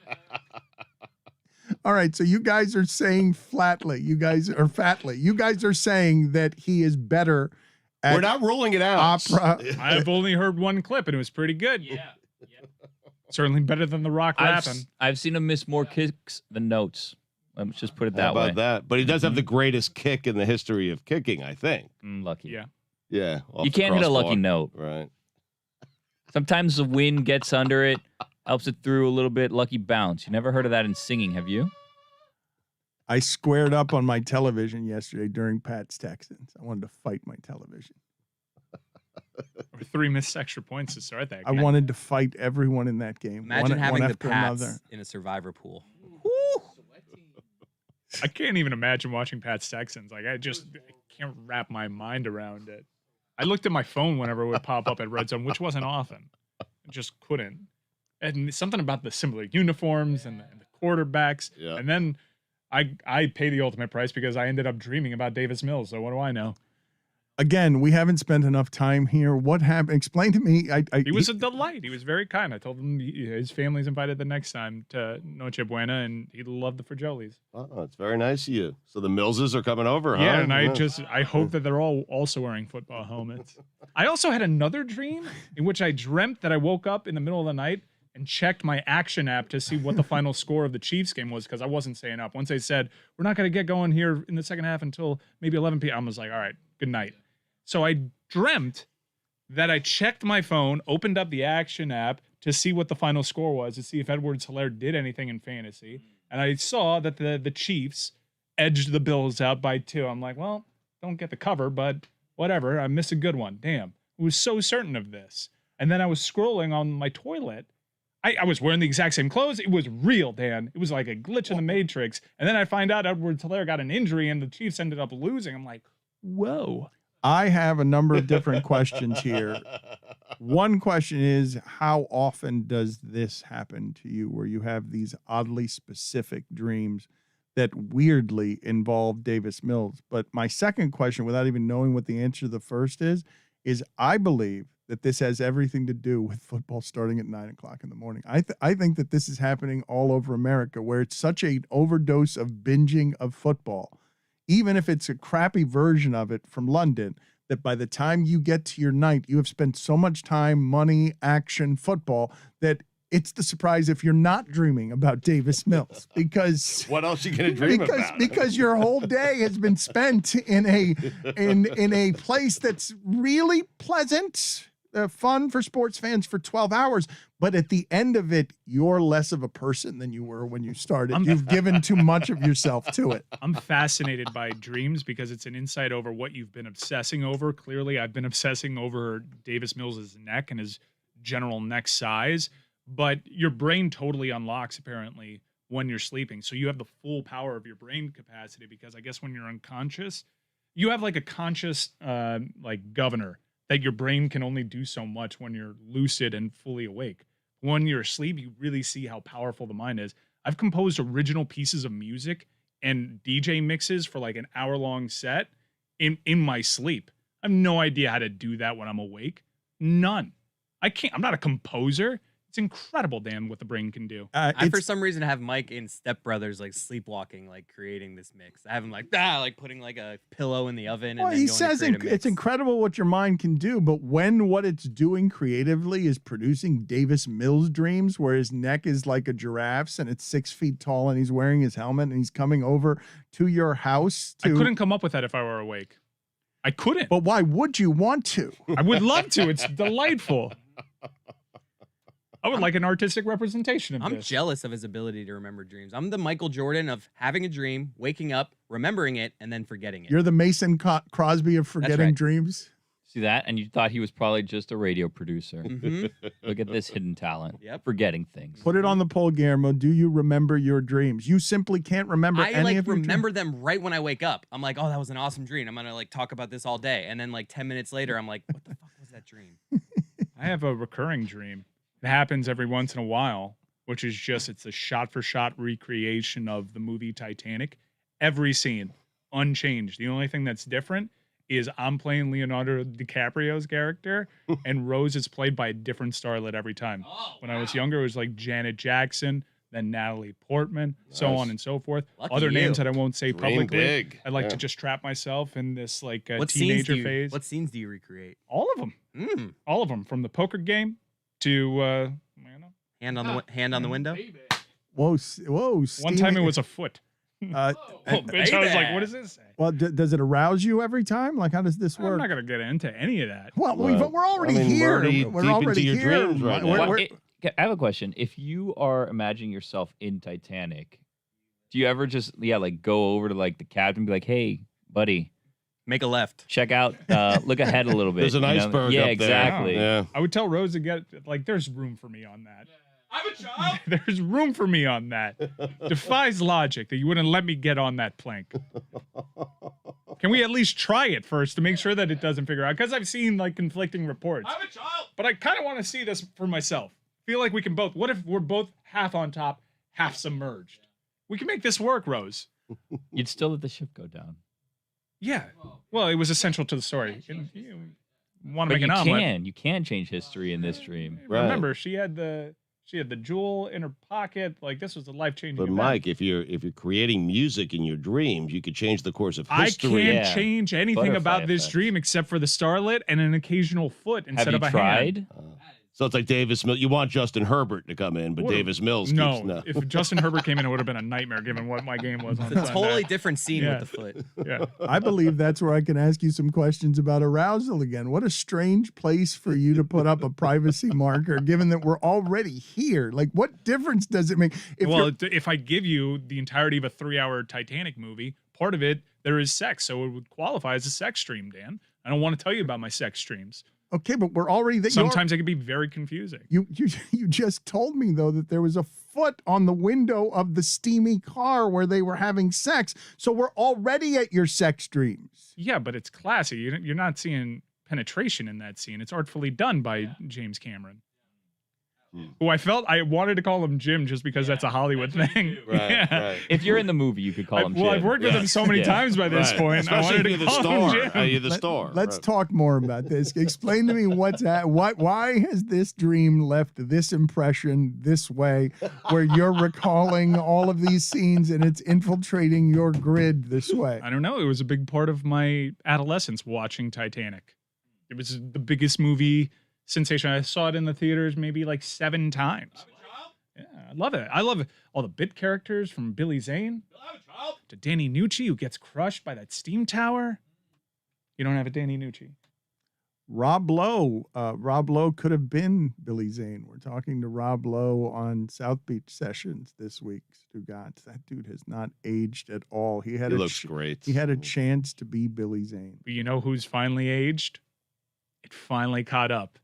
Speaker 1: All right, so you guys are saying flatly. You guys are saying that he is better at
Speaker 2: We're not ruling it out.
Speaker 1: opera.
Speaker 3: I've only heard one clip, and it was pretty good. Yeah. Certainly better than The Rock rapping.
Speaker 4: I've seen him miss more kicks than notes. Let's just put it that
Speaker 2: How about
Speaker 4: way.
Speaker 2: that? But he does have the greatest kick in the history of kicking, I think.
Speaker 4: Lucky.
Speaker 3: Yeah.
Speaker 2: Yeah.
Speaker 4: You can't hit a lucky note.
Speaker 2: Right.
Speaker 4: Sometimes the wind gets under it, helps it through a little bit. Lucky bounce. You never heard of that in singing, have you?
Speaker 1: I squared up on my television yesterday during Pat's Texans. I wanted to fight my television.
Speaker 3: 3 missed extra points to start that
Speaker 1: I
Speaker 3: game.
Speaker 1: wanted to fight everyone in that game.
Speaker 5: Imagine having the
Speaker 1: after
Speaker 5: Pats
Speaker 1: another.
Speaker 5: in a survivor pool.
Speaker 3: I can't even imagine watching Pat's Texans. Like, I can't wrap my mind around it. I looked at my phone whenever it would pop up at Red Zone, which wasn't often. I just couldn't. And something about the similar uniforms and the quarterbacks.
Speaker 2: Yeah.
Speaker 3: And then I pay the ultimate price because I ended up dreaming about Davis Mills. So what do I know?
Speaker 1: Again, we haven't spent enough time here. What happened? Explain to me.
Speaker 3: He was a delight. He was very kind. I told him his family's invited the next time to Noche Buena, and he loved the Fragiolis.
Speaker 2: Oh, it's very nice of you. So the Millses are coming over, huh?
Speaker 3: Yeah, and I hope that they're all also wearing football helmets. I also had another dream in which I dreamt that I woke up in the middle of the night and checked my action app to see what the final score of the Chiefs game was, because I wasn't staying up. Once they said, we're not going to get going here in the second half until maybe 11 p.m., I was like, all right, good night. So I dreamt that I checked my phone, opened up the action app to see what the final score was, to see if Edwards-Helaire did anything in fantasy. And I saw that the Chiefs edged the Bills out by 2. I'm like, well, don't get the cover, but whatever. I missed a good one. Damn. I was so certain of this. And then I was scrolling on my toilet. I was wearing the exact same clothes. It was real, Dan. It was like a glitch in the Matrix. And then I find out Edwards-Helaire got an injury and the Chiefs ended up losing. I'm like, whoa.
Speaker 1: I have a number of different questions here. One question is, how often does this happen to you, where you have these oddly specific dreams that weirdly involve Davis Mills? But my second question, without even knowing what the answer to the first is I believe that this has everything to do with football starting at 9 o'clock in the morning. I think that this is happening all over America, where it's such an overdose of binging of football, even if it's a crappy version of it from London, that by the time you get to your night, you have spent so much time, money, action, football, that it's the surprise if you're not dreaming about Davis Mills, because
Speaker 2: what else are you going to dream about?
Speaker 1: Because your whole day has been spent in a place that's really pleasant, fun for sports fans for 12 hours. But at the end of it, you're less of a person than you were when you started. You've given too much of yourself to it.
Speaker 3: I'm fascinated by dreams because it's an insight over what you've been obsessing over. Clearly, I've been obsessing over Davis Mills' neck and his general neck size. But your brain totally unlocks, apparently, when you're sleeping. So you have the full power of your brain capacity, because I guess when you're unconscious, you have like a conscious governor that your brain can only do so much when you're lucid and fully awake. When you're asleep, you really see how powerful the mind is. I've composed original pieces of music and DJ mixes for like an hour-long set in my sleep. I have no idea how to do that when I'm awake. None. I can't. I'm not a composer. It's incredible, Dan, what the brain can do.
Speaker 5: I, for some reason, have Mike in Step Brothers like sleepwalking, like creating this mix. I have him like putting like a pillow in the oven.
Speaker 1: Well,
Speaker 5: and then
Speaker 1: he
Speaker 5: going
Speaker 1: says
Speaker 5: to create a mix.
Speaker 1: it's incredible what your mind can do, but when what it's doing creatively is producing Davis Mills dreams, where his neck is like a giraffe's and it's 6 feet tall and he's wearing his helmet and he's coming over to your house.
Speaker 3: I couldn't come up with that if I were awake. I couldn't.
Speaker 1: But why would you want to?
Speaker 3: I would love to. It's delightful. I would like an artistic representation of
Speaker 5: I'm
Speaker 3: this.
Speaker 5: jealous of his ability to remember dreams. I'm the Michael Jordan of having a dream, waking up, remembering it, and then forgetting it.
Speaker 1: You're the Mason Crosby of forgetting
Speaker 5: right.
Speaker 1: dreams.
Speaker 4: See that? And you thought he was probably just a radio producer.
Speaker 5: Mhm.
Speaker 4: Look at this hidden talent.
Speaker 5: Yep.
Speaker 4: Forgetting things.
Speaker 1: Put it on the poll, Guillermo. Do you remember your dreams? You simply can't remember
Speaker 5: I
Speaker 1: any of your
Speaker 5: remember them right when I wake up. I'm like, oh, that was an awesome dream. I'm gonna like talk about this all day. And then like 10 minutes later, I'm like, what the fuck was that dream?
Speaker 3: I have a recurring dream. It happens every once in a while, which is it's a shot-for-shot recreation of the movie Titanic. Every scene, unchanged. The only thing that's different is I'm playing Leonardo DiCaprio's character, and Rose is played by a different starlet every time. When I was younger, it was like Janet Jackson, then Natalie Portman, so on and so forth.
Speaker 5: Lucky
Speaker 3: Other
Speaker 5: you.
Speaker 3: names that I won't say
Speaker 2: Dream
Speaker 3: publicly.
Speaker 2: big.
Speaker 3: I'd like to just trap myself in this like
Speaker 5: What
Speaker 3: teenager phase.
Speaker 5: What scenes do you recreate?
Speaker 3: All of them.
Speaker 5: Mm.
Speaker 3: All of them, from the poker game to
Speaker 5: Hand on the window.
Speaker 1: Whoa,
Speaker 3: one time it was a foot.
Speaker 1: Uh,
Speaker 3: Bitch, I was like, what does this say?
Speaker 1: well, does it arouse you every time? Like, how does this work?
Speaker 3: I'm not gonna get into any of that.
Speaker 1: Well, but we're already
Speaker 2: I mean,
Speaker 1: here.
Speaker 2: we're already deep into your dreams right now.
Speaker 4: I have a question. If you are imagining yourself in Titanic, do you ever just go over to like the captain and be like, hey, buddy,
Speaker 5: Make a left.
Speaker 4: check out, look ahead a little bit.
Speaker 2: There's an
Speaker 4: you know?
Speaker 2: iceberg
Speaker 4: Yeah,
Speaker 2: up there.
Speaker 4: exactly.
Speaker 2: Yeah.
Speaker 3: I would tell Rose to get there's room for me on that.
Speaker 6: I'm a child.
Speaker 3: There's room for me on that. Defies logic that you wouldn't let me get on that plank. Can we at least try it first to make sure that it doesn't figure out? Because I've seen like conflicting reports.
Speaker 6: I'm a child.
Speaker 3: But I kind of want to see this for myself. Feel like we can both. What if we're both half on top, half submerged? We can make this work, Rose.
Speaker 4: You'd still let the ship go down.
Speaker 3: Yeah. Well, it was essential to the story. You want to
Speaker 4: But
Speaker 3: make an omelet.
Speaker 4: you can change history in this dream.
Speaker 3: Remember, she had the jewel in her pocket. Like, this was a life-changing
Speaker 2: But
Speaker 3: event.
Speaker 2: Mike, if you're creating music in your dreams, you could change the course of
Speaker 3: I
Speaker 2: history.
Speaker 3: can't change anything
Speaker 4: Butterfly
Speaker 3: about this
Speaker 4: effect.
Speaker 3: dream except for the starlet and an occasional foot instead
Speaker 4: Have
Speaker 3: of
Speaker 4: you
Speaker 3: a
Speaker 4: tried?
Speaker 3: hand.
Speaker 2: So it's like Davis Mills. You want Justin Herbert to come in, but
Speaker 3: Would've-
Speaker 2: Davis Mills
Speaker 3: No,
Speaker 2: keeps no.
Speaker 3: if Justin Herbert came in, it would have been a nightmare given what my game was on
Speaker 5: It's a
Speaker 3: Sunday.
Speaker 5: totally different scene
Speaker 3: Yeah.
Speaker 5: with the foot.
Speaker 3: Yeah.
Speaker 1: I believe that's where I can ask you some questions about arousal again. What a strange place for you to put up a privacy marker, given that we're already here. Like, what difference does it make?
Speaker 3: If I give you the entirety of a 3-hour Titanic movie, part of it, there is sex. So it would qualify as a sex stream, Dan. I don't want to tell you about my sex streams.
Speaker 1: Okay, but we're already there.
Speaker 3: Sometimes it can be very confusing.
Speaker 1: You just told me, though, that there was a foot on the window of the steamy car where they were having sex. So we're already at your sex dreams.
Speaker 3: Yeah, but it's classy. You're not seeing penetration in that scene. It's artfully done by James Cameron. Who I wanted to call him Jim just because that's a Hollywood thing.
Speaker 2: Right.
Speaker 4: If you're in the movie, you could call him Jim.
Speaker 3: I've worked with him so many times by this point.
Speaker 2: Especially
Speaker 3: I wanted
Speaker 2: if
Speaker 3: to
Speaker 2: you're the
Speaker 3: call him
Speaker 2: star.
Speaker 3: Jim.
Speaker 2: You're the star.
Speaker 1: Let's
Speaker 2: Right.
Speaker 1: talk more about this. Explain to me why has this dream left this impression this way, where you're recalling all of these scenes and it's infiltrating your grid this way?
Speaker 3: I don't know. It was a big part of my adolescence watching Titanic. It was the biggest movie sensation. I saw it in the theaters maybe like 7 times. Yeah, I love it. I love all the bit characters from Billy Zane to Danny Nucci, who gets crushed by that steam tower. You don't have a Danny Nucci.
Speaker 1: Rob Lowe. Rob Lowe could have been Billy Zane. We're talking to Rob Lowe on South Beach Sessions this week. Stugotz. That dude has not aged at all. He
Speaker 2: looks great.
Speaker 1: He had a chance to be Billy Zane.
Speaker 3: But you know who's finally aged? It finally caught up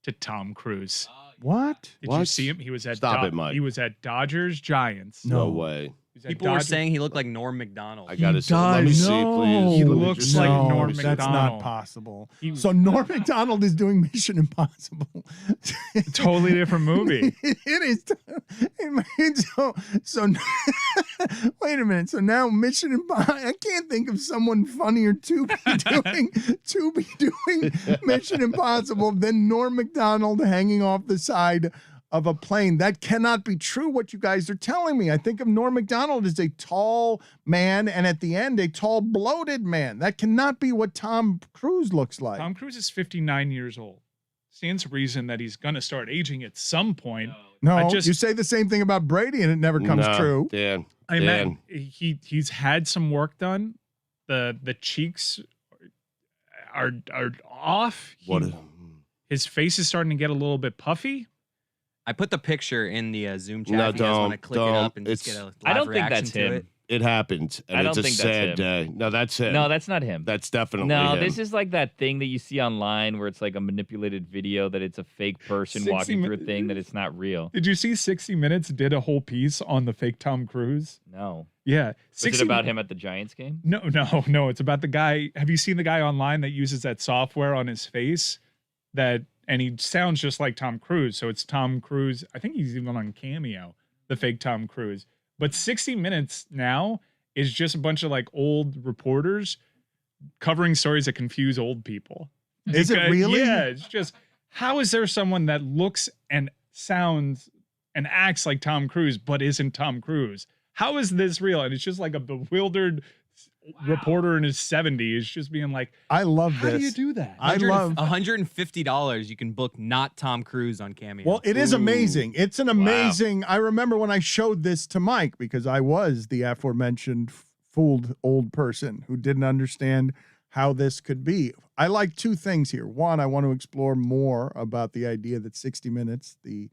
Speaker 3: to Tom Cruise.
Speaker 1: What?
Speaker 3: Did you see him? He was at
Speaker 2: Stop it, Mike.
Speaker 3: He was at Dodgers Giants.
Speaker 2: No way.
Speaker 3: He was at
Speaker 5: People were
Speaker 3: Dodgers-
Speaker 5: saying he looked like Norm Macdonald.
Speaker 2: I gotta see. Let me see, please.
Speaker 3: He
Speaker 2: Let me
Speaker 3: looks
Speaker 2: just-
Speaker 3: like
Speaker 1: No,
Speaker 3: Norm
Speaker 1: that's
Speaker 3: Macdonald.
Speaker 1: not possible.
Speaker 3: He was-
Speaker 1: So Norm Macdonald is doing Mission Impossible.
Speaker 3: Totally different movie.
Speaker 1: It is. So wait a minute. So now Mission Impossible. I can't think of someone funnier to be doing Mission Impossible than Norm Macdonald hanging off the side of a plane. That cannot be true, what you guys are telling me. I think of Norm Macdonald as a tall man and at the end a tall bloated man. That cannot be what Tom Cruise looks like.
Speaker 3: Tom Cruise is 59 years old. Stands to reason that he's going to start aging at some point.
Speaker 1: No,
Speaker 3: I just-
Speaker 1: you say the same thing about Brady and it never comes
Speaker 2: No,
Speaker 1: true.
Speaker 2: Dan.
Speaker 3: I
Speaker 2: Dan.
Speaker 3: mean, he's had some work done. The cheeks are off. His face is starting to get a little bit puffy.
Speaker 5: I put the picture in the Zoom chat.
Speaker 2: No,
Speaker 5: if you guys want to
Speaker 2: don't,
Speaker 5: click it up and
Speaker 2: don't.
Speaker 5: just get a live
Speaker 4: I don't think
Speaker 5: reaction
Speaker 4: that's
Speaker 5: to
Speaker 4: him.
Speaker 5: it.
Speaker 2: It happened, and
Speaker 4: I don't
Speaker 2: it's a
Speaker 4: think that's
Speaker 2: sad
Speaker 4: him.
Speaker 2: day. No, that's him.
Speaker 4: No, that's not him.
Speaker 2: That's definitely
Speaker 4: No,
Speaker 2: him.
Speaker 4: this is like that thing that you see online where it's like a manipulated video that it's a fake person
Speaker 3: 60
Speaker 4: walking through a thing that it's not real.
Speaker 3: Did you see 60 Minutes did a whole piece on the fake Tom Cruise?
Speaker 4: No.
Speaker 3: Yeah.
Speaker 4: Is it about him at the Giants game?
Speaker 3: No. It's about the guy. Have you seen the guy online that uses that software on his face and he sounds just like Tom Cruise. So it's Tom Cruise. I think he's even on Cameo, the fake Tom Cruise. But 60 Minutes now is just a bunch of like old reporters covering stories that confuse old people.
Speaker 1: Is it really?
Speaker 3: Yeah. It's just, how is there someone that looks and sounds and acts like Tom Cruise, but isn't Tom Cruise? How is this real? And it's just like a bewildered reporter in his 70s just being like,
Speaker 1: I love this.
Speaker 3: how do you do that?
Speaker 1: I love
Speaker 5: $150. You can book not Tom Cruise on Cameo.
Speaker 1: Well, it is amazing. It's an amazing. I remember when I showed this to Mike because I was the aforementioned fooled old person who didn't understand how this could be. I like 2 things here. One, I want to explore more about the idea that 60 Minutes, the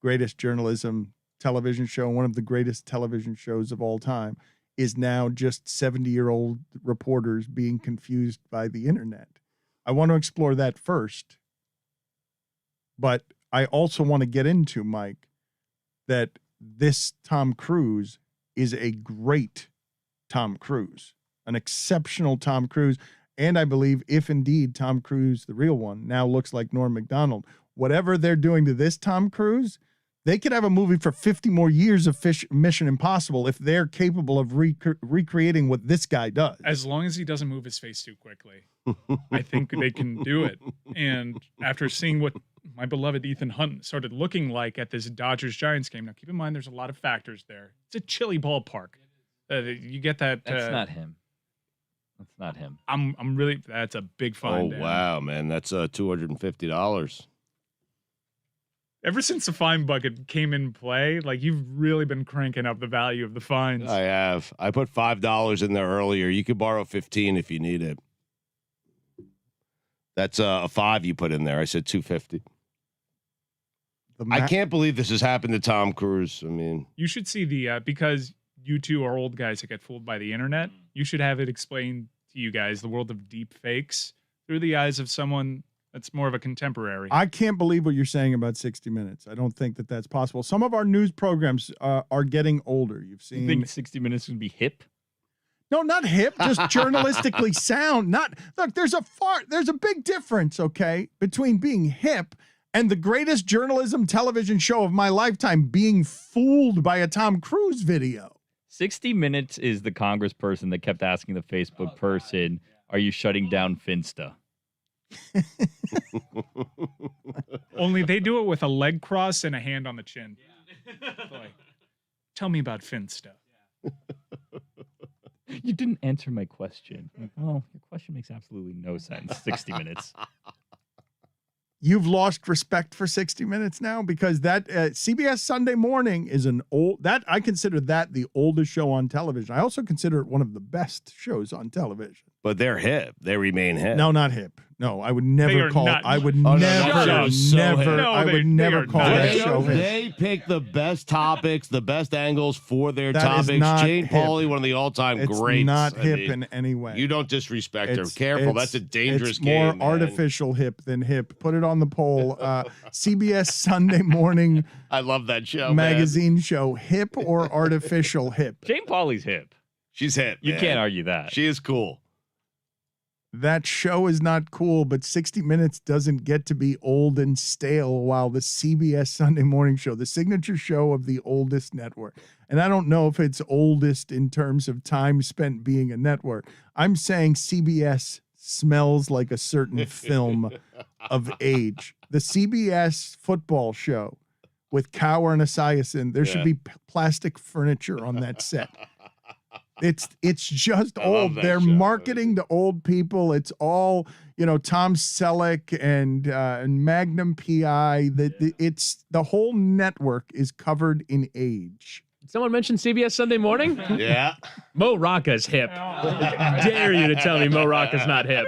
Speaker 1: greatest journalism television show, one of the greatest television shows of all time, is now just 70-year-old reporters being confused by the internet. I want to explore that first. But I also want to get into, Mike, that this Tom Cruise is a great Tom Cruise, an exceptional Tom Cruise. And I believe if indeed Tom Cruise, the real one, now looks like Norm Macdonald, whatever they're doing to this Tom Cruise, They could have a movie for 50 more years of Mission Impossible if they're capable of recreating what this guy does.
Speaker 3: As long as he doesn't move his face too quickly, I think they can do it. And after seeing what my beloved Ethan Hunt started looking like at this Dodgers-Giants game, now keep in mind there's a lot of factors there. It's a chilly ballpark. You get that.
Speaker 4: That's not him. That's not him.
Speaker 3: I'm really. That's a big find.
Speaker 2: Oh wow, man, that's $250.
Speaker 3: Ever since the fine bucket came in play, like you've really been cranking up the value of the fines.
Speaker 2: I have. I put $5 in there earlier. You could borrow 15 if you need it. That's a 5 you put in there. I said $250. I can't believe this has happened to Tom Cruise. I mean,
Speaker 3: you should see the because you two are old guys that get fooled by the internet. You should have it explained to you guys the world of deep fakes through the eyes of someone that's more of a contemporary.
Speaker 1: I can't believe what you're saying about 60 Minutes. I don't think that that's possible. Some of our news programs are getting older. You've seen.
Speaker 4: You think 60 Minutes would be hip?
Speaker 1: No, not hip, just journalistically sound. Look, there's a big difference, okay, between being hip and the greatest journalism television show of my lifetime being fooled by a Tom Cruise video.
Speaker 4: 60 Minutes is the congressperson that kept asking the Facebook person, "Are you shutting down Finsta?"
Speaker 3: Only they do it with a leg cross and a hand on the chin. Like, tell me about Finsta.
Speaker 4: You didn't answer my question. Well, your question makes absolutely no sense. 60 Minutes.
Speaker 1: You've lost respect for 60 Minutes now because that CBS Sunday Morning is I consider that the oldest show on television. I also consider it one of the best shows on television.
Speaker 2: But they're hip. They remain hip.
Speaker 1: No, not hip. No, I would never call. I would
Speaker 2: never
Speaker 1: call that show hip.
Speaker 2: They pick the best topics, the best angles for their
Speaker 1: That is
Speaker 2: topics.
Speaker 1: not
Speaker 2: Jane
Speaker 1: hip.
Speaker 2: Pauley, one of the all-time
Speaker 1: It's
Speaker 2: greats.
Speaker 1: not hip in any way.
Speaker 2: You don't disrespect her. Careful, that's a dangerous
Speaker 1: it's
Speaker 2: game.
Speaker 1: more
Speaker 2: man.
Speaker 1: artificial hip than hip. Put it on the poll. CBS Sunday Morning
Speaker 2: I love that show.
Speaker 1: magazine show. Hip or artificial hip?
Speaker 4: Jane Pauley's hip.
Speaker 2: She's hip.
Speaker 4: You
Speaker 2: man.
Speaker 4: can't argue that.
Speaker 2: She is cool.
Speaker 1: That show is not cool, but 60 Minutes doesn't get to be old and stale while the CBS Sunday Morning Show, the signature show of the oldest network. And I don't know if it's oldest in terms of time spent being a network. I'm saying CBS smells like a certain film of age. The CBS football show with Cower and Esiason, there should be plastic furniture on that set. It's just old. They're marketing to old people. It's all, Tom Selleck and Magnum PI. It's the whole network is covered in age.
Speaker 10: Someone mentioned CBS Sunday Morning?
Speaker 2: Yeah.
Speaker 10: Mo Rocca's hip. Dare you to tell me Mo Rocca's not hip.